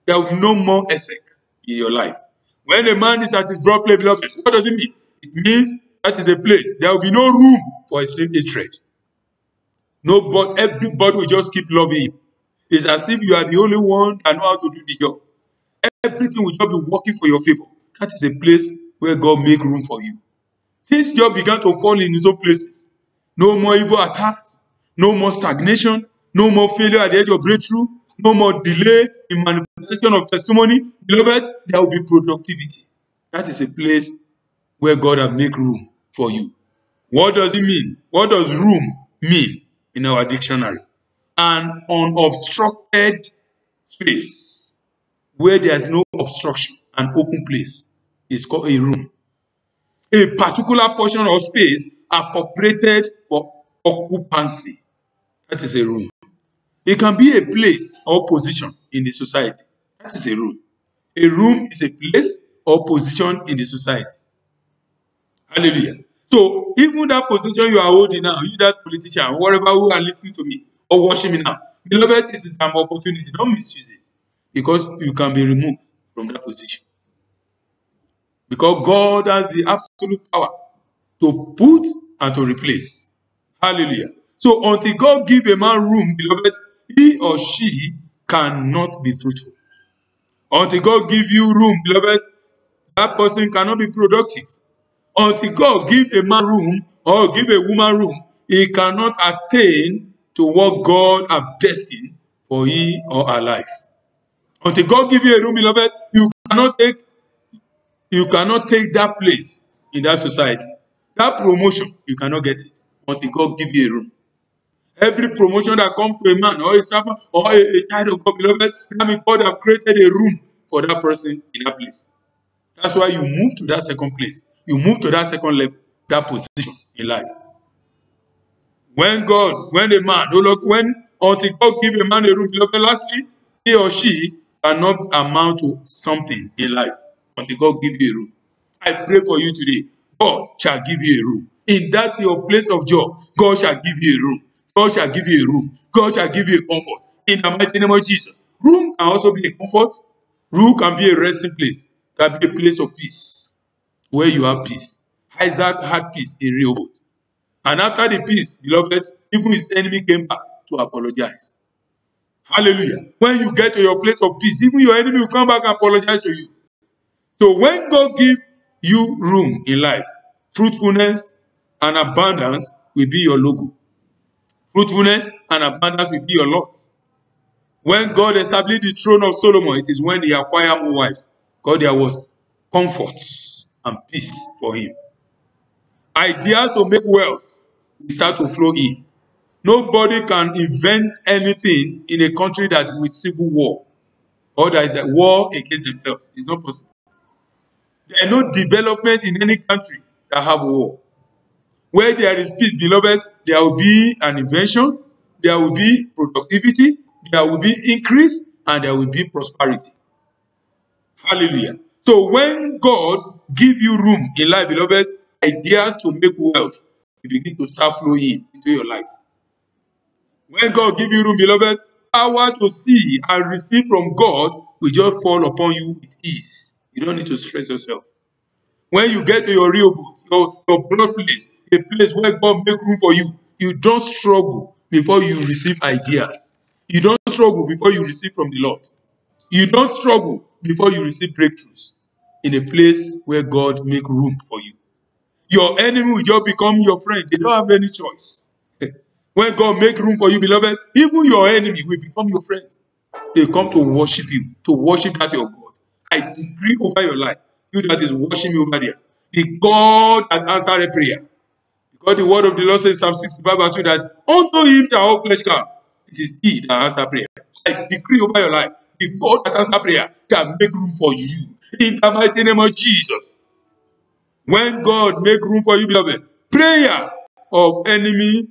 There will be no more Esek in your life. When a man is at his broad place, beloved, what does it mean? It means that is a place. There will be no room for extreme hatred. Nobody, everybody will just keep loving him. It's as if you are the only one that know how to do the job. Everything will just be working for your favor. That is a place where God make room for you. Things just began to fall in his own places. No more evil attacks, no more stagnation, no more failure at the edge of breakthrough, no more delay in manifestation of testimony. Beloved, there will be productivity. That is a place where God has made room for you. What does it mean? What does room mean in our dictionary? An unobstructed space where there is no obstruction, an open place is called a room. A particular portion of space appropriated for occupancy. That is a room. It can be a place or position in the society. That is a room. A room is a place or position in the society. Hallelujah. So even that position you are holding now, you that politician, whatever who are listening to me or watching me now, beloved, this is an opportunity. Don't misuse it, because you can be removed from that position. Because God has the absolute power to put and to replace. Hallelujah. So until God give a man room, beloved, he or she cannot be fruitful. Until God give you room, beloved, that person cannot be productive. Until God give a man room or give a woman room, he cannot attain to what God has destined for he or her life. Until God give you a room, beloved, you cannot take that place in that society. That promotion, you cannot get it until God give you a room. Every promotion that comes to a man or a servant or a child of God, beloved, that means God have created a room for that person in that place. That's why you move to that second place. You move to that second level, that position in life. When a man, until God give a man a room, beloved, lastly, he or she cannot amount to something in life until God give you a room. I pray for you today. God shall give you a room. In that your place of joy, God shall give you a room. God shall give you a room. God shall give you a comfort. In the mighty name of Jesus. Room can also be a comfort. Room can be a resting place. Can be a place of peace, where you have peace. Isaac had peace in Rehoboth. And after the peace, beloved, even his enemy came back to apologize. Hallelujah. When you get to your place of peace, even your enemy will come back and apologize to you. So when God gives you room in life, fruitfulness and abundance will be your logo. Fruitfulness and abundance will be your lot. When God established the throne of Solomon, it is when he acquired more wives. God, there was comfort and peace for him. Ideas to make wealth will start to flow in. Nobody can invent anything in a country that with civil war or there is a war against themselves. It's not possible. There is no development in any country that have war. Where there is peace, beloved, there will be an invention, there will be productivity, there will be increase, and there will be prosperity. Hallelujah. So when God give you room in life, beloved, ideas to make wealth will begin to start flowing into your life. When God give you room, beloved, power to see and receive from God will just fall upon you with ease. You don't need to stress yourself. When you get to your Rehoboth, your blood place, a place where God make room for you, you don't struggle before you receive ideas. You don't struggle before you receive from the Lord. You don't struggle before you receive breakthroughs in a place where God make room for you. Your enemy will just become your friend. They don't have any choice. When God make room for you, beloved, even your enemy will become your friend. They come to worship you, to worship that your God. I decree over your life, you that is worshiping me over there, the God that answered a prayer. Because the word of the Lord says, Psalm 65 verse 2, that unto him shall all flesh come. It is he that answers prayer. I decree over your life, the God that answers prayer can make room for you. In the mighty name of Jesus. When God make room for you, beloved, prayer of enemy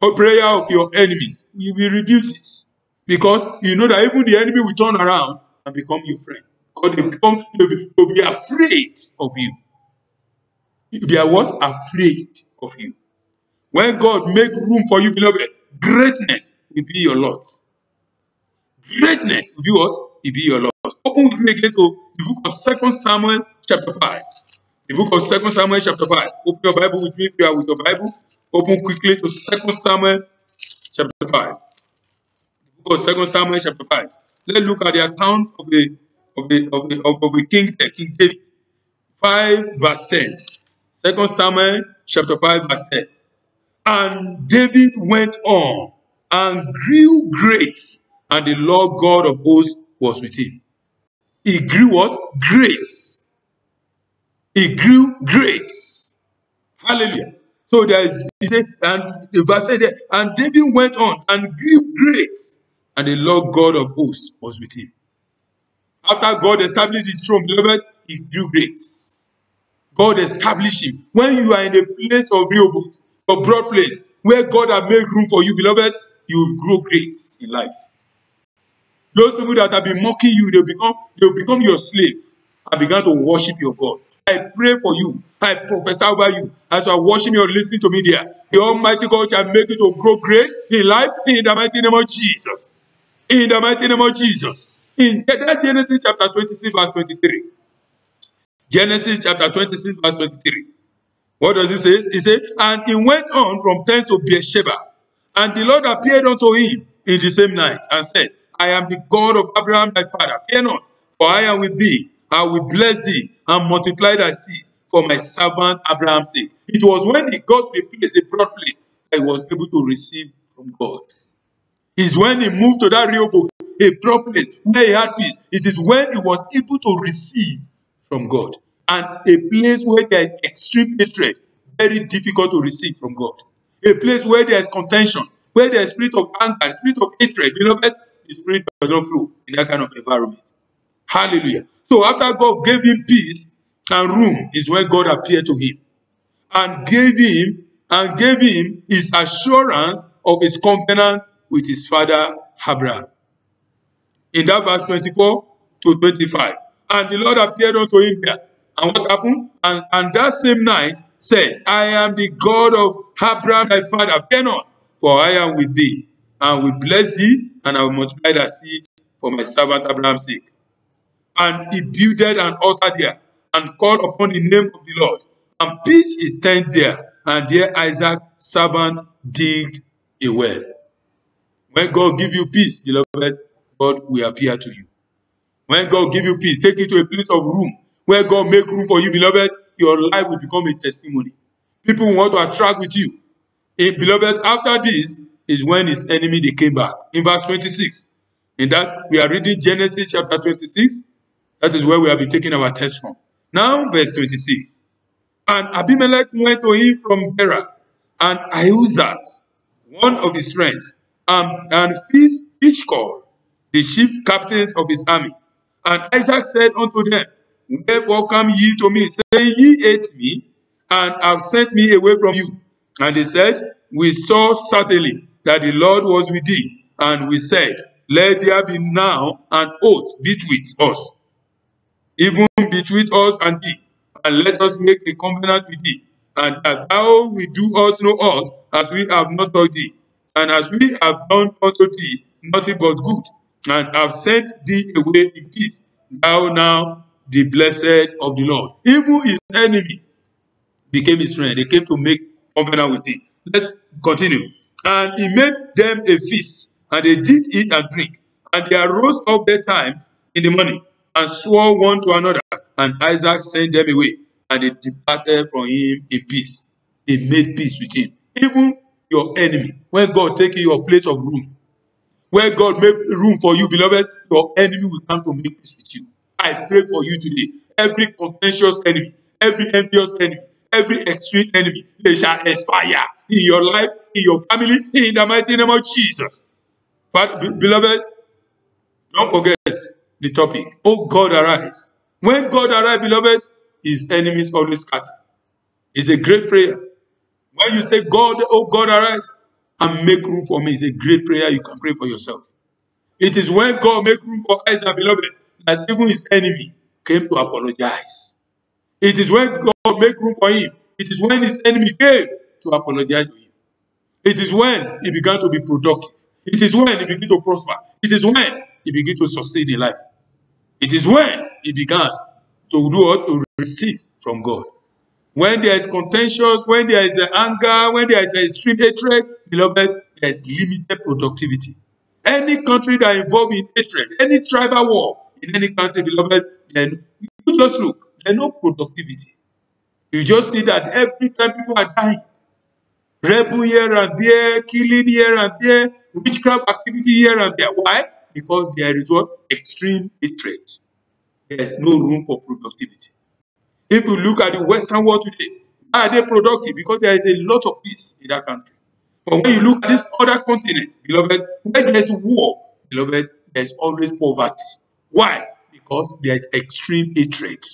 or prayer of your enemies, you will reduce it. Because you know that even the enemy will turn around and become your friend. Because they'll be afraid of you. They are what? Afraid of you. When God make room for you, beloved, greatness will be your lot. Greatness will be what? Will be your lot. Open with me again to the book of 2 Samuel chapter 5. The book of 2 Samuel chapter 5. Open your Bible with me if you are with your Bible. Open quickly to 2 Samuel chapter 5. The book of 2 Samuel chapter 5. Let's look at the account of a king, King David. 5 verse 10. 2 Samuel chapter 5 verse 10. And David went on and grew great, and the Lord God of hosts was with him. He grew what? Great. He grew great. Hallelujah. So he said, and the verse said there, and David went on and grew great, and the Lord God of hosts was with him. After God established his throne, beloved, he grew great. God established him. When you are in a place of Rehoboth, a broad place, where God has made room for you, beloved, you will grow great in life. Those people that have been mocking you, they'll become your slave and begin to worship your God. I pray for you. I prophesy over you. As you are watching me or listening to me there, the Almighty God shall make you to grow great in life in the mighty name of Jesus. In the mighty name of Jesus. In that Genesis chapter 26 verse 23. Genesis chapter 26 verse 23. What does it say? It says, and he went on from thence to Beersheba, and the Lord appeared unto him in the same night, and said, I am the God of Abraham thy father. Fear not, for I am with thee. I will bless thee and multiply thy seed for my servant Abraham's sake. It was when he got to a place, a broad place, that he was able to receive from God. It's when he moved to that Rehoboth, a broad place where he had peace. It is when he was able to receive from God. And a place where there is extreme hatred, very difficult to receive from God. A place where there is contention, where there is spirit of anger, spirit of hatred, beloved, the spirit does not flow in that kind of environment. Hallelujah. So after God gave him peace and room, is when God appeared to him and gave him his assurance of his covenant with his father Abraham. In that verse 24 to 25. And the Lord appeared unto him there. And what happened? And that same night said, I am the God of Abraham thy father. Fear not, for I am with thee, and will bless thee, and I will multiply thy seed for my servant Abraham's sake. And he builded an altar there, and called upon the name of the Lord, and pitched his tent there, and there Isaac servant digged a well. When God give you peace, beloved, God will appear to you. When God give you peace, take you to a place of room where God make room for you, beloved, your life will become a testimony. People want to attract with you. Beloved, after this is when his enemy, they came back. In verse 26, in that we are reading Genesis chapter 26. That is where we have been taking our text from. Now, verse 26. And Abimelech went to him from Gerar, and Ahuzat, one of his friends, and Ishkol, the chief captains of his army. And Isaac said unto them, wherefore come ye to me, saying, ye hate me, and have sent me away from you? And they said, we saw certainly that the Lord was with thee. And we said, let there be now an oath between us, even between us and thee, and let us make a covenant with thee, and that thou wilt do us no hurt, as we have not done thee, and as we have done unto thee nothing but good, and have sent thee away in peace, thou now the blessed of the Lord. Even his enemy became his friend. They came to make covenant with him. Let's continue. And he made them a feast, and they did eat and drink, and they arose up betimes in the morning, and swore one to another, and Isaac sent them away, and they departed from him in peace. They made peace with him. Even your enemy, when God take you your place of room, Where God make room for you, beloved, your enemy will come to make peace with you. I pray for you today. Every contentious enemy, every envious enemy, every extreme enemy, they shall expire in your life, in your family, in the mighty name of Jesus. But, beloved, don't forget the topic. Oh God, arise. When God arise, beloved, his enemies always scatter. It's a great prayer. When you say, God, oh God, arise and make room for me, it's a great prayer you can pray for yourself. It is when God make room for Isaac, beloved, that even his enemy came to apologize. It is when God make room for him. It is when his enemy came to apologize to him. It is when he began to be productive. It is when he began to prosper. It is when he began to succeed in life. It is when he began to do what? To receive from God. When there is contentious, when there is anger, when there is extreme hatred, beloved, there is limited productivity. Any country that is involved in hatred, any tribal war in any country, beloved, then you just look, there's no productivity. You just see that every time people are dying, rebel here and there, killing here and there, witchcraft activity here and there. Why? Because there is what? Extreme hatred. There is no room for productivity. If you look at the Western world today, why are they productive? Because there is a lot of peace in that country. But when you look at this other continent, beloved, when there is war, beloved, there is always poverty. Why? Because there is extreme hatred.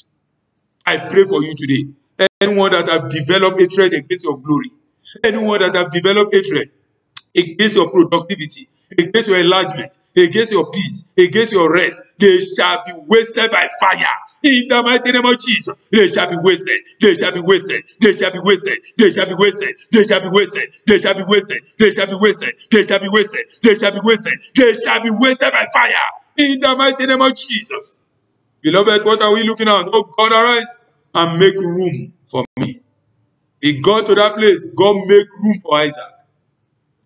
I pray for you today. Anyone that have developed hatred against your glory, anyone that have developed hatred against your productivity, against your enlargement, against your peace, against your rest, they shall be wasted by fire. In the mighty name of Jesus, they shall be wasted. They shall be wasted. They shall be wasted. They shall be wasted. They shall be wasted. They shall be wasted. They shall be wasted. They shall be wasted. They shall be wasted. They shall be wasted by fire. In the mighty name of Jesus. Beloved, what are we looking at? Oh God, arise and make room for me. He got to that place. God make room for Isaac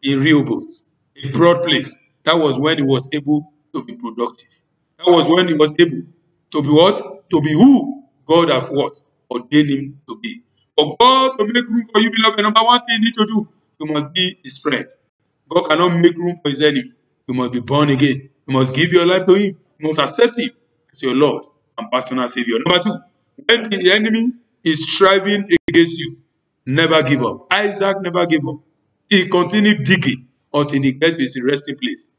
in Rehoboth, a broad place. That was when he was able to be productive. That was when he was able to be what? To be who God have what? Ordained him to be. For God to make room for you, beloved, number one thing you need to do, you must be his friend. God cannot make room for his enemy. You must be born again. You must give your life to him. You must accept him as your Lord and personal Savior. Number two, when the enemy is striving against you, never give up. Isaac never gave up. He continued digging until he gets to his resting place.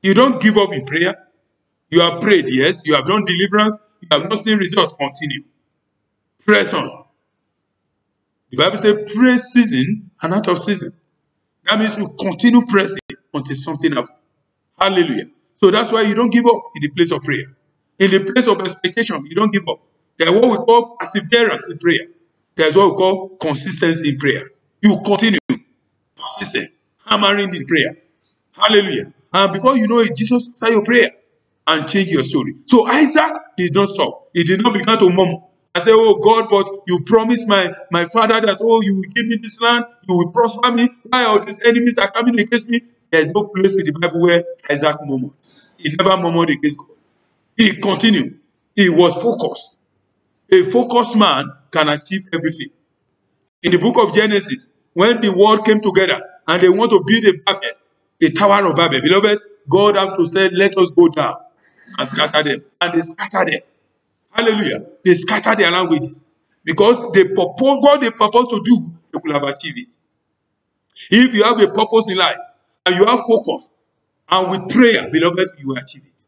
You don't give up in prayer. You have prayed, yes. You have done deliverance. You have not seen results. Continue. Press on. The Bible says, pray season and out of season. That means you continue pressing until something happens. Hallelujah. So that's why you don't give up in the place of prayer. In the place of expectation, you don't give up. There's what we call perseverance in prayer. There's what we call consistency in prayers. You continue. Persistent. Hammering the prayer. Hallelujah. And before you know it, Jesus answered your prayer and changed your story. So Isaac did not stop. He did not begin to murmur. I say, oh God, but you promised my father that, oh, you will give me this land, you will prosper me. Why all these enemies are coming against me? There's no place in the Bible where Isaac murmured. He never murmured against God. He continued. He was focused. A focused man can achieve everything. In the book of Genesis, when the world came together and they want to build a tower of Babel, beloved, God have to say, let us go down and scatter them. And they scatter them. Hallelujah. They scatter their languages. Because what they purpose to do, they could have achieved it. If you have a purpose in life and you have focus, and with prayer, beloved, you will achieve it.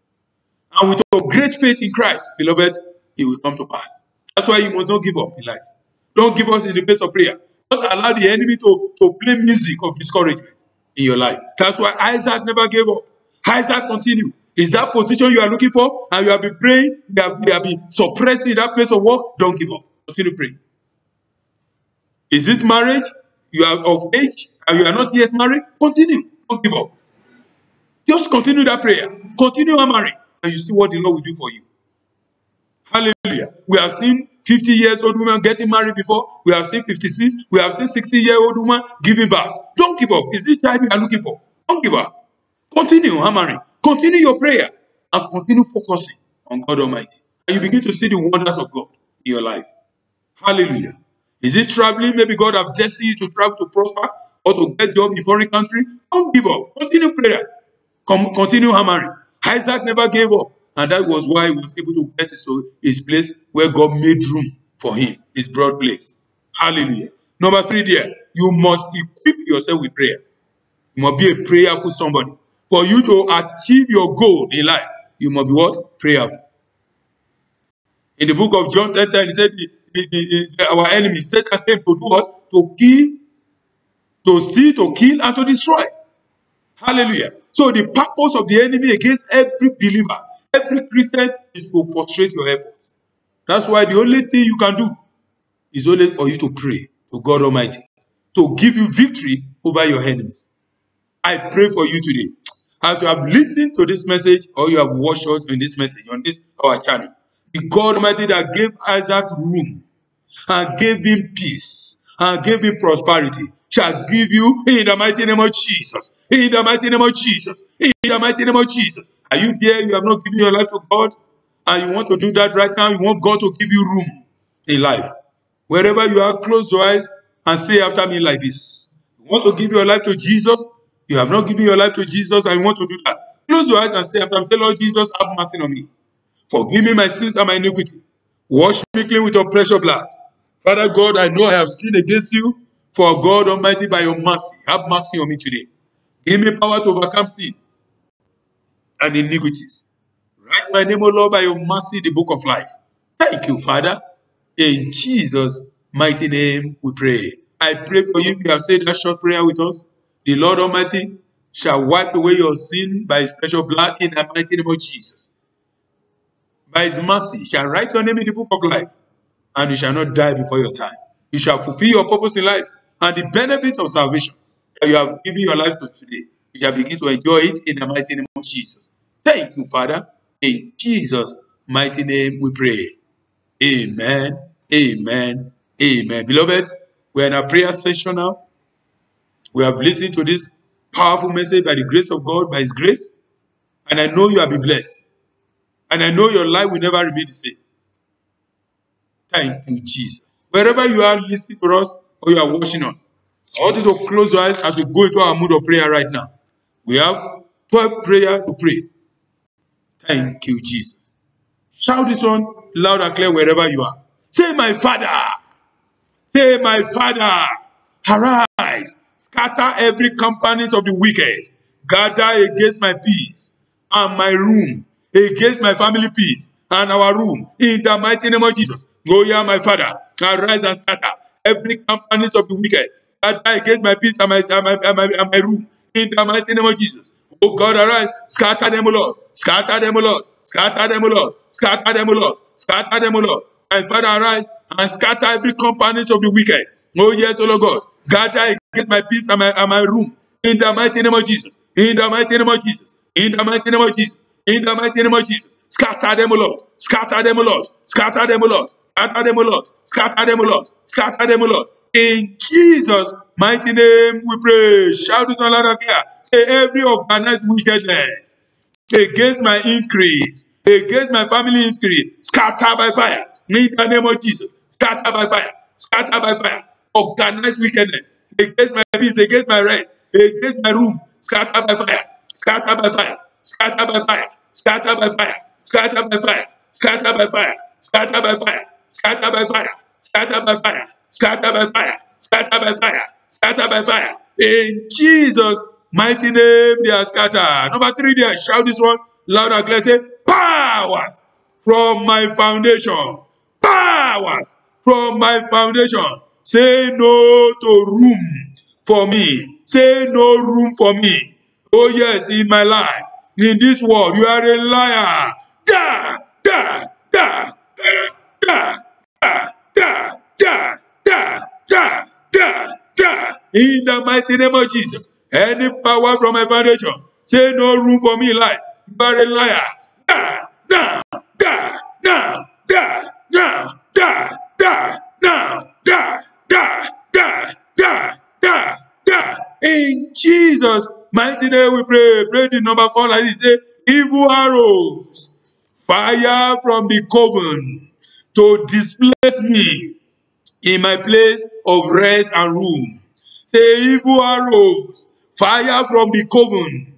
And with your great faith in Christ, beloved, it will come to pass. That's why you must not give up in life. Don't give us in the place of prayer. Don't allow the enemy to play music of discouragement in your life. That's why Isaac never gave up. Isaac continued. Is that position you are looking for? And you have been praying, you have been suppressed in that place of work? Don't give up. Continue praying. Is it marriage? You are of age and you are not yet married? Continue. Don't give up. Just continue that prayer. Continue hammering. And you see what the Lord will do for you. Hallelujah. We have seen 50-year-old woman getting married before. We have seen 56. We have seen 60-year-old woman giving birth. Don't give up. Is it child you are looking for? Don't give up. Continue hammering. Continue your prayer. And continue focusing on God Almighty. And you begin to see the wonders of God in your life. Hallelujah. Is it traveling? Maybe God have destined you to travel to prosper or to get a job in foreign country. Don't give up. Continue prayer. Continue hammering. Isaac never gave up. And that was why he was able to get his place where God made room for him, his broad place. Hallelujah. Number 3 there, you must equip yourself with prayer. You must be a prayerful somebody. For you to achieve your goal in life, you must be what? Prayerful. In the book of John 10:10, he said, our enemy, Satan, came to do what? To kill, to steal, to kill, and to destroy. Hallelujah. So the purpose of the enemy against every believer, every Christian, is to frustrate your efforts. That's why the only thing you can do is only for you to pray to God Almighty to give you victory over your enemies. I pray for you today. As you have listened to this message or you have watched us in this message on this our channel, the God Almighty that gave Isaac room and gave him peace and gave him prosperity shall give you in the mighty name of Jesus. In the mighty name of Jesus. In the mighty name of Jesus. Are you there? You have not given your life to God and you want to do that right now. You want God to give you room in life. Wherever you are, close your eyes and say after me like this. You want to give your life to Jesus? You have not given your life to Jesus and you want to do that. Close your eyes and say after me, say, Lord Jesus, have mercy on me. Forgive me my sins and my iniquity. Wash me clean with your precious blood. Father God, I know I have sinned against you. For God Almighty, by your mercy, have mercy on me today. Give me power to overcome sin and iniquities. Write my name, O Lord, by your mercy in the book of life. Thank you, Father. In Jesus' mighty name we pray. I pray for you if you have said that short prayer with us. The Lord Almighty shall wipe away your sin by his precious blood in the mighty name of Jesus. By his mercy shall write your name in the book of life, and you shall not die before your time. You shall fulfill your purpose in life, and the benefit of salvation that you have given your life to today, you shall begin to enjoy it in the mighty name of Jesus. Thank you, Father. In Jesus' mighty name we pray. Amen. Amen. Amen. Beloved, we are in a prayer session now. We have listened to this powerful message by the grace of God, by his grace. And I know you have been blessed. And I know your life will never remain the same. Thank you, Jesus. Wherever you are listening to us or you are watching us, I want you to close your eyes as we go into our mood of prayer right now. We have 12 prayers to pray. Thank you, Jesus. Shout this one loud and clear wherever you are. Say, my Father. Say, my Father, arise, scatter every companies of the wicked, gather against my peace and my room, against my family peace and our room, in the mighty name of Jesus. Oh yeah, my Father, arise and scatter every companies of the wicked, gather against my peace and my room, in the mighty name of Jesus. Oh God, arise, scatter them, O Lord, scatter them, O Lord, scatter them, O Lord, scatter them, O Lord, scatter them, O Lord. My Father, arise and scatter every companies of the wicked. Oh yes, O Lord God, gather against my peace and my room, in the mighty name of Jesus, in the mighty name of Jesus, in the mighty name of Jesus, in the mighty name of Jesus. Scatter them, O Lord, scatter them, O Lord, scatter them, O Lord, scatter them, O Lord, scatter them, O Lord, scatter them, O Lord. In Jesus' mighty name we pray. Shout this one loud and clear. Say, every organized wickedness against my increase, against my family increase, scatter by fire. In the name of Jesus, scatter by fire, scatter by fire. Organized wickedness against my peace, against my rest, against my room, scatter by fire, scatter by fire, scatter by fire, scatter by fire, scatter by fire, scatter by fire, scatter by fire, scatter by fire, scatter by fire, scatter by fire, scatter by fire, scatter by fire. In Jesus' mighty name they are scattered. Number 3 there, shout this one loud and clear. Say, powers from my foundation. Powers from my foundation. Say no to room for me. Say no room for me. Oh yes, in my life, in this world, you are a liar. Da, da, da, da, da, da, da, da, da, da, da. In the mighty name of Jesus, any power from my foundation, say no room for me in life. You are a liar. Da, da, da, da, da, da, da, da, da, da, da, da, da, da, da. In Jesus' mighty name we pray. Pray the number 4 like this. Say, evil arrows, fire from the coven to displace me in my place of rest and room. Say, evil arrows, fire from the coven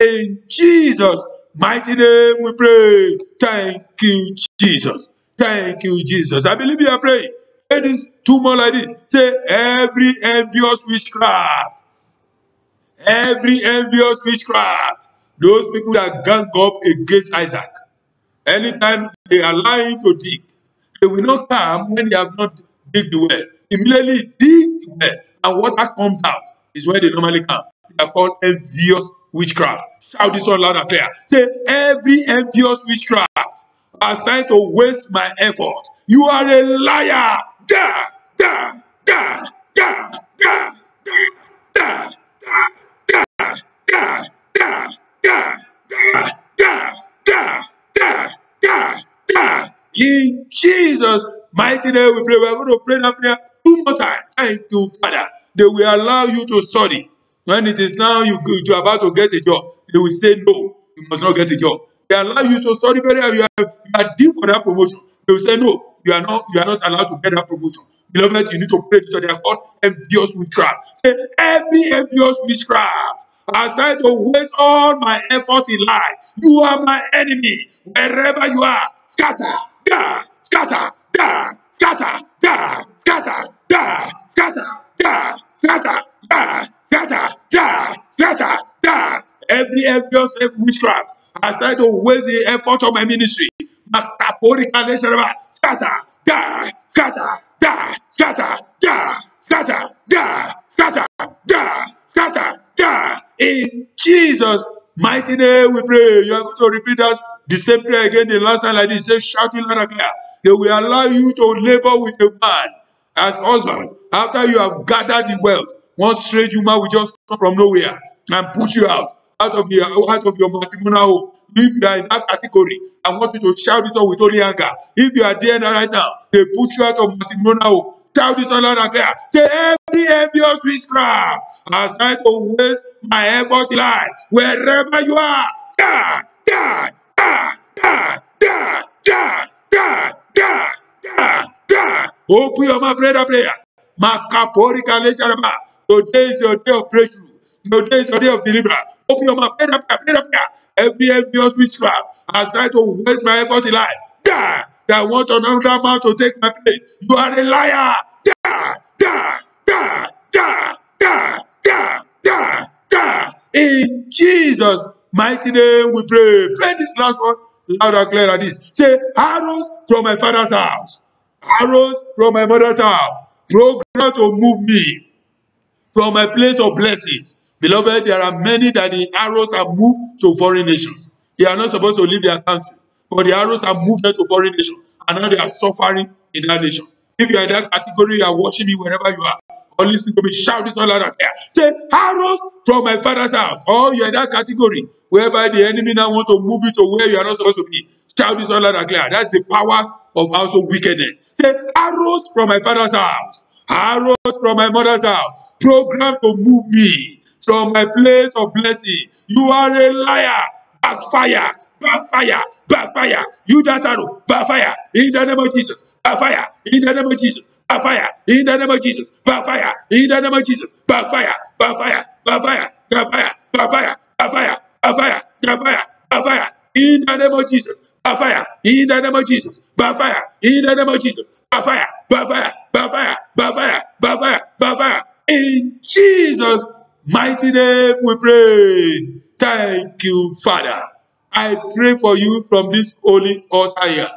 In Jesus' mighty name we pray. Thank you, Jesus. Thank you, Jesus. I believe you are praying. Say this two more like this. Say, every envious witchcraft, those people that gang up against Isaac, anytime they allow him to dig, they will not come when they have not dig the well. Immediately dig the well, and water comes out is where they normally come. They are called envious witchcraft. Shout this one loud and clear. Say, every envious witchcraft assigned to waste my effort. You are a liar. Da, da, da, da, da, da, da, da, da, da, da, da, da, da, da, da, da. In Jesus' mighty name we pray. We are going to pray that prayer two more times. Thank you, Father. They will allow you to study. When it is now you are about to get a job, they will say no, you must not get a job. They allow you to study very well. You are due for that promotion. They will say no, you are not allowed to get that promotion. Beloved, you need to pray this. So they are called envious witchcraft. Say, every envious witchcraft assigned to waste all my effort in life. You are my enemy. Wherever you are, scatter, da, scatter, da, scatter, da, scatter, da, scatter, da, scatter, da, scatter, da, scatter, da. Every envious witchcraft assigned to waste the effort of my ministry. Scatter, da, scatter, da, scatter, da, scatter, da, scatter, da, scatter, da. In Jesus' mighty name we pray. You are going to repeat us the same prayer again the last time like this. Say, shouting loud and clear. They will allow you to labor with a man as husband after you have gathered the wealth. One strange woman will just come from nowhere and push you out of your matrimonial home. If you are in that category, I want you to shout it out with only anger. If you are there right now, they push you out of matrimonial home. Shout this out loud and clear. Say, every envious witchcraft assigned to waste my effort in life, wherever you are, da, da, da, da, da, da, da, da, da, da. Open your mouth, prayer. Today is your day of breakthrough. Today is your day of deliverance. Open your mouth, prayer. Every envious witchcraft assigned to waste my effort in life, da, that want another man to take my place. You are a liar. Da, da, da, da, da, da, da, da. In Jesus' mighty name we pray. Pray this last one loud and clear like this. Say, arrows from my father's house, arrows from my mother's house, program to move me from my place of blessings. Beloved, there are many that the arrows are moved to foreign nations. They are not supposed to leave their country, but the arrows are moved to foreign nations, and now they are suffering in that nation. If you are in that category, you are watching me wherever you are, or listen to me, shout this all out there. Say, arrows from my father's house. Or you are in that category, whereby the enemy now want to move you to where you are not supposed to be. Shout this all out and clear. That's the powers of household wickedness. Say, arrows from my father's house, arrows from my mother's house, program to move me from my place of blessing. You are a liar. Backfire, backfire, backfire. You that arrow, backfire in the name of Jesus. Backfire in the name of Jesus. Backfire in the name of Jesus. Backfire in the name of Jesus. Backfire, backfire, backfire, backfire, backfire, backfire, backfire, backfire, backfire in the name of Jesus. Backfire in the name of Jesus. Backfire in the name of Jesus. Backfire, backfire, backfire, backfire, backfire, backfire. In Jesus' mighty name we pray. Thank you, Father. I pray for you from this holy altar here,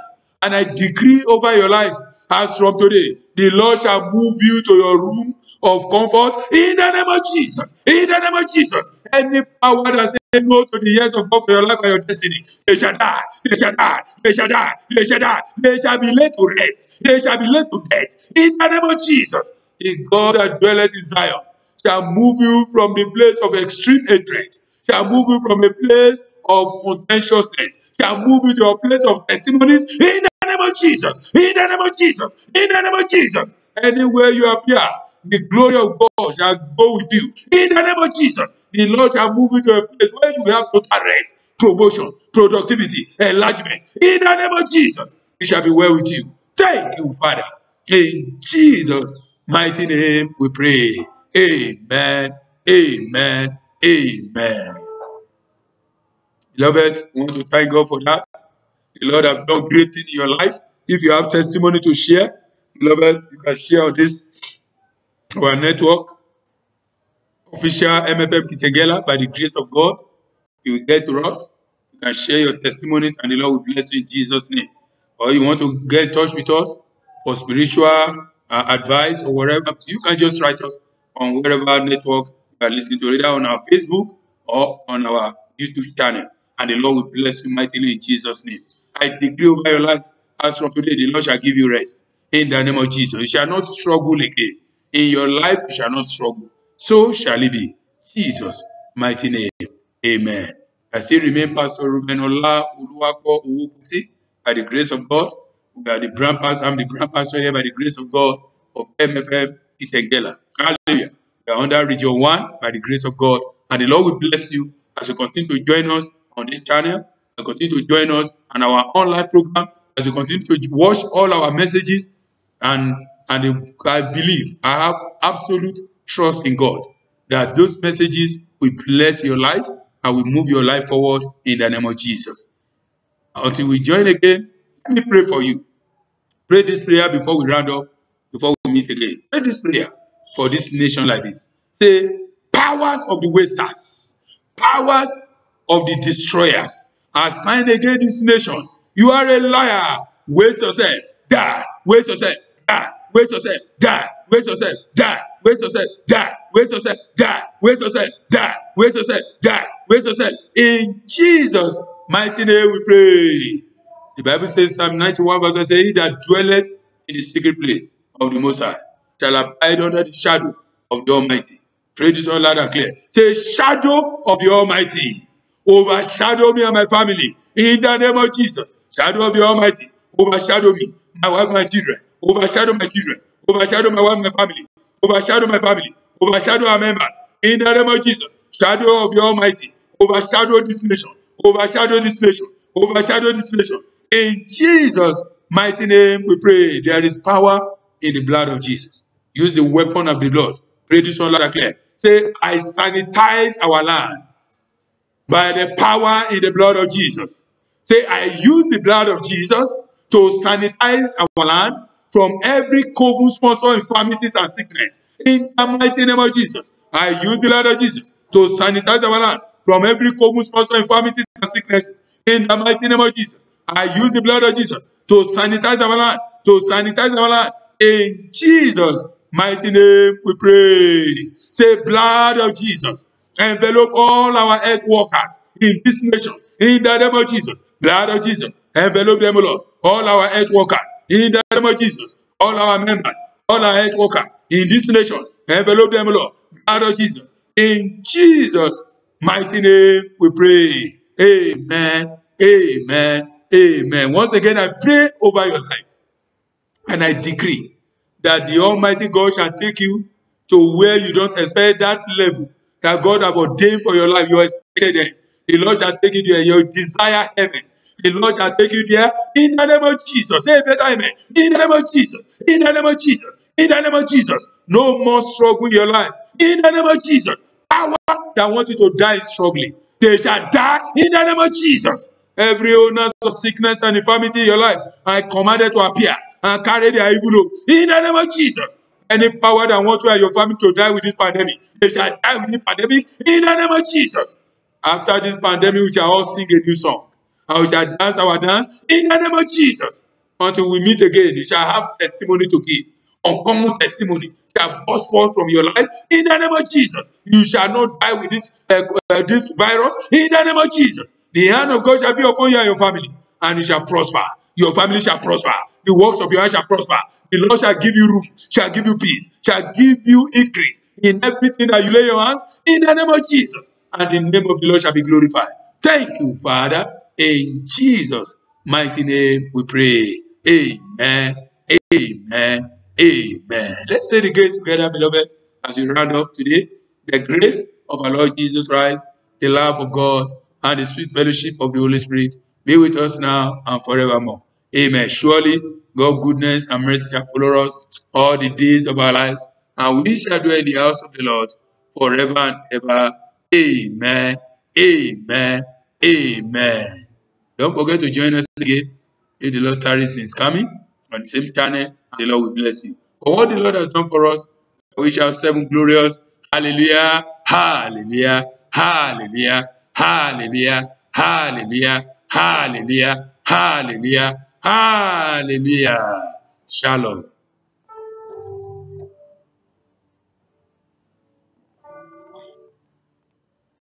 and I decree over your life as from today, the Lord shall move you to your room of comfort in the name of Jesus. In the name of Jesus. Any power that says no to the years of God for your life and your destiny, they shall die. They shall die. They shall die. They shall die. They shall be laid to rest. They shall be laid to death. In the name of Jesus. The God that dwelleth in Zion shall move you from the place of extreme hatred, shall move you from a place of contentiousness, shall move you to a place of testimonies in the name of Jesus, in the name of Jesus, in the name of Jesus. Anywhere you appear, the glory of God shall go with you. In the name of Jesus, the Lord shall move you to a place where you have total rest, promotion, productivity, enlargement. In the name of Jesus, it shall be well with you. Thank you, Father. In Jesus' mighty name we pray. Amen. Amen. Amen. Beloved, we want to thank God for that. The Lord has done great things in your life. If you have testimony to share, beloved, you can share on this our network, official MFM Kitengela, by the grace of God. You will get to us. You can share your testimonies and the Lord will bless you in Jesus' name. Or you want to get in touch with us for spiritual advice or whatever, you can just write us on whatever network you are listening to, either on our Facebook or on our YouTube channel. And the Lord will bless you mightily in Jesus' name. I decree over your life, as from today, the Lord shall give you rest. In the name of Jesus. You shall not struggle again. In your life, you shall not struggle. So shall it be. Jesus' mighty name. Amen. I still remain Pastor Ruben Ola Uluwako Uwukuti by the grace of God. We are the brand pastor. I'm the brand pastor here by the grace of God of MFM Kitengela. Hallelujah. We are under Region 1 by the grace of God. And the Lord will bless you as you continue to join us on this channel, and continue to join us on our online program, as you continue to watch all our messages. And I believe, I have absolute trust in God that those messages will bless your life and will move your life forward in the name of Jesus. Until we join again, let me pray for you. Pray this prayer before we round up, before we meet again. Pray this prayer for this nation like this. Say, powers of the wasters, powers of the destroyers, assigned against this nation. You are a liar. Waste yourself. Die. Waste yourself. Die. Waste yourself. Die. Waste yourself. Die. Waste yourself. Die. Waste yourself. Die. Waste yourself. Die. Waste yourself. Die. Waste yourself. In Jesus' mighty name we pray. The Bible says, Psalm 91 verse 1 says, he that dwelleth in the secret place of the Most High shall abide under the shadow of the Almighty. Pray this all loud and clear. Say, shadow of the Almighty, overshadow me and my family. In the name of Jesus, shadow of the Almighty, overshadow me, my wife, my children. Overshadow my children. Overshadow my wife, my family. Overshadow my family. Overshadow our members. In the name of Jesus, shadow of the Almighty, overshadow this nation. Overshadow this nation. Overshadow this nation. In Jesus' mighty name we pray. There is power in the blood of Jesus. Use the weapon of the blood. Pray this one loud and clear. Say, I sanitize our land by the power in the blood of Jesus. Say, I use the blood of Jesus to sanitize our land from every COVID-sponsored infirmities and sickness. In the mighty name of Jesus, I use the blood of Jesus to sanitize our land from every COVID-sponsored infirmities and sicknesses. In the mighty name of Jesus, I use the blood of Jesus to sanitize our land, to sanitize our land. In Jesus' mighty name we pray. Say, blood of Jesus, envelop all our health workers in this nation. In the name of Jesus, blood of Jesus, envelop them, Lord. All our health workers, in the name of Jesus, all our members, all our health workers in this nation, envelop them, Lord. Blood of Jesus. In Jesus' mighty name we pray. Amen. Amen. Amen. Once again, I pray over your life and I decree that the Almighty God shall take you to where you don't expect, that level that God have ordained for your life. You expected it. The Lord shall take you there. You desire heaven. The Lord shall take you there in the name of Jesus. Say better amen. In the name of Jesus. In the name of Jesus. In the name of Jesus. No more struggle in your life. In the name of Jesus. Power that want you to die struggling, they shall die in the name of Jesus. Every illness of sickness and infirmity in your life, I command it to appear and carry their evil load in the name of Jesus. Any power that wants you and your family to die with this pandemic, they shall die with this pandemic in the name of Jesus. After this pandemic, we shall all sing a new song and we shall dance our dance in the name of Jesus. Until we meet again, you shall have testimony to give. Uncommon testimony shall burst forth from your life in the name of Jesus. You shall not die with this virus in the name of Jesus. The hand of God shall be upon you and your family, and you shall prosper. Your family shall prosper. The works of your hand shall prosper. The Lord shall give you room, shall give you peace, shall give you increase in everything that you lay your hands in the name of Jesus. And the name of the Lord shall be glorified. Thank you, Father. In Jesus' mighty name we pray. Amen. Amen. Amen. Let's say the grace together, beloved, as we round up today. The grace of our Lord Jesus Christ, the love of God, and the sweet fellowship of the Holy Spirit be with us now and forevermore. Amen. Surely, God's goodness and mercy shall follow us all the days of our lives, and we shall dwell in the house of the Lord forever and ever. Amen. Amen. Amen. Don't forget to join us again. If the Lord tarries is coming on the same channel, the Lord will bless you. For what the Lord has done for us, we shall seven glorious. Hallelujah. Hallelujah. Hallelujah. Hallelujah. Hallelujah. Hallelujah. Hallelujah. Hallelujah. Shalom.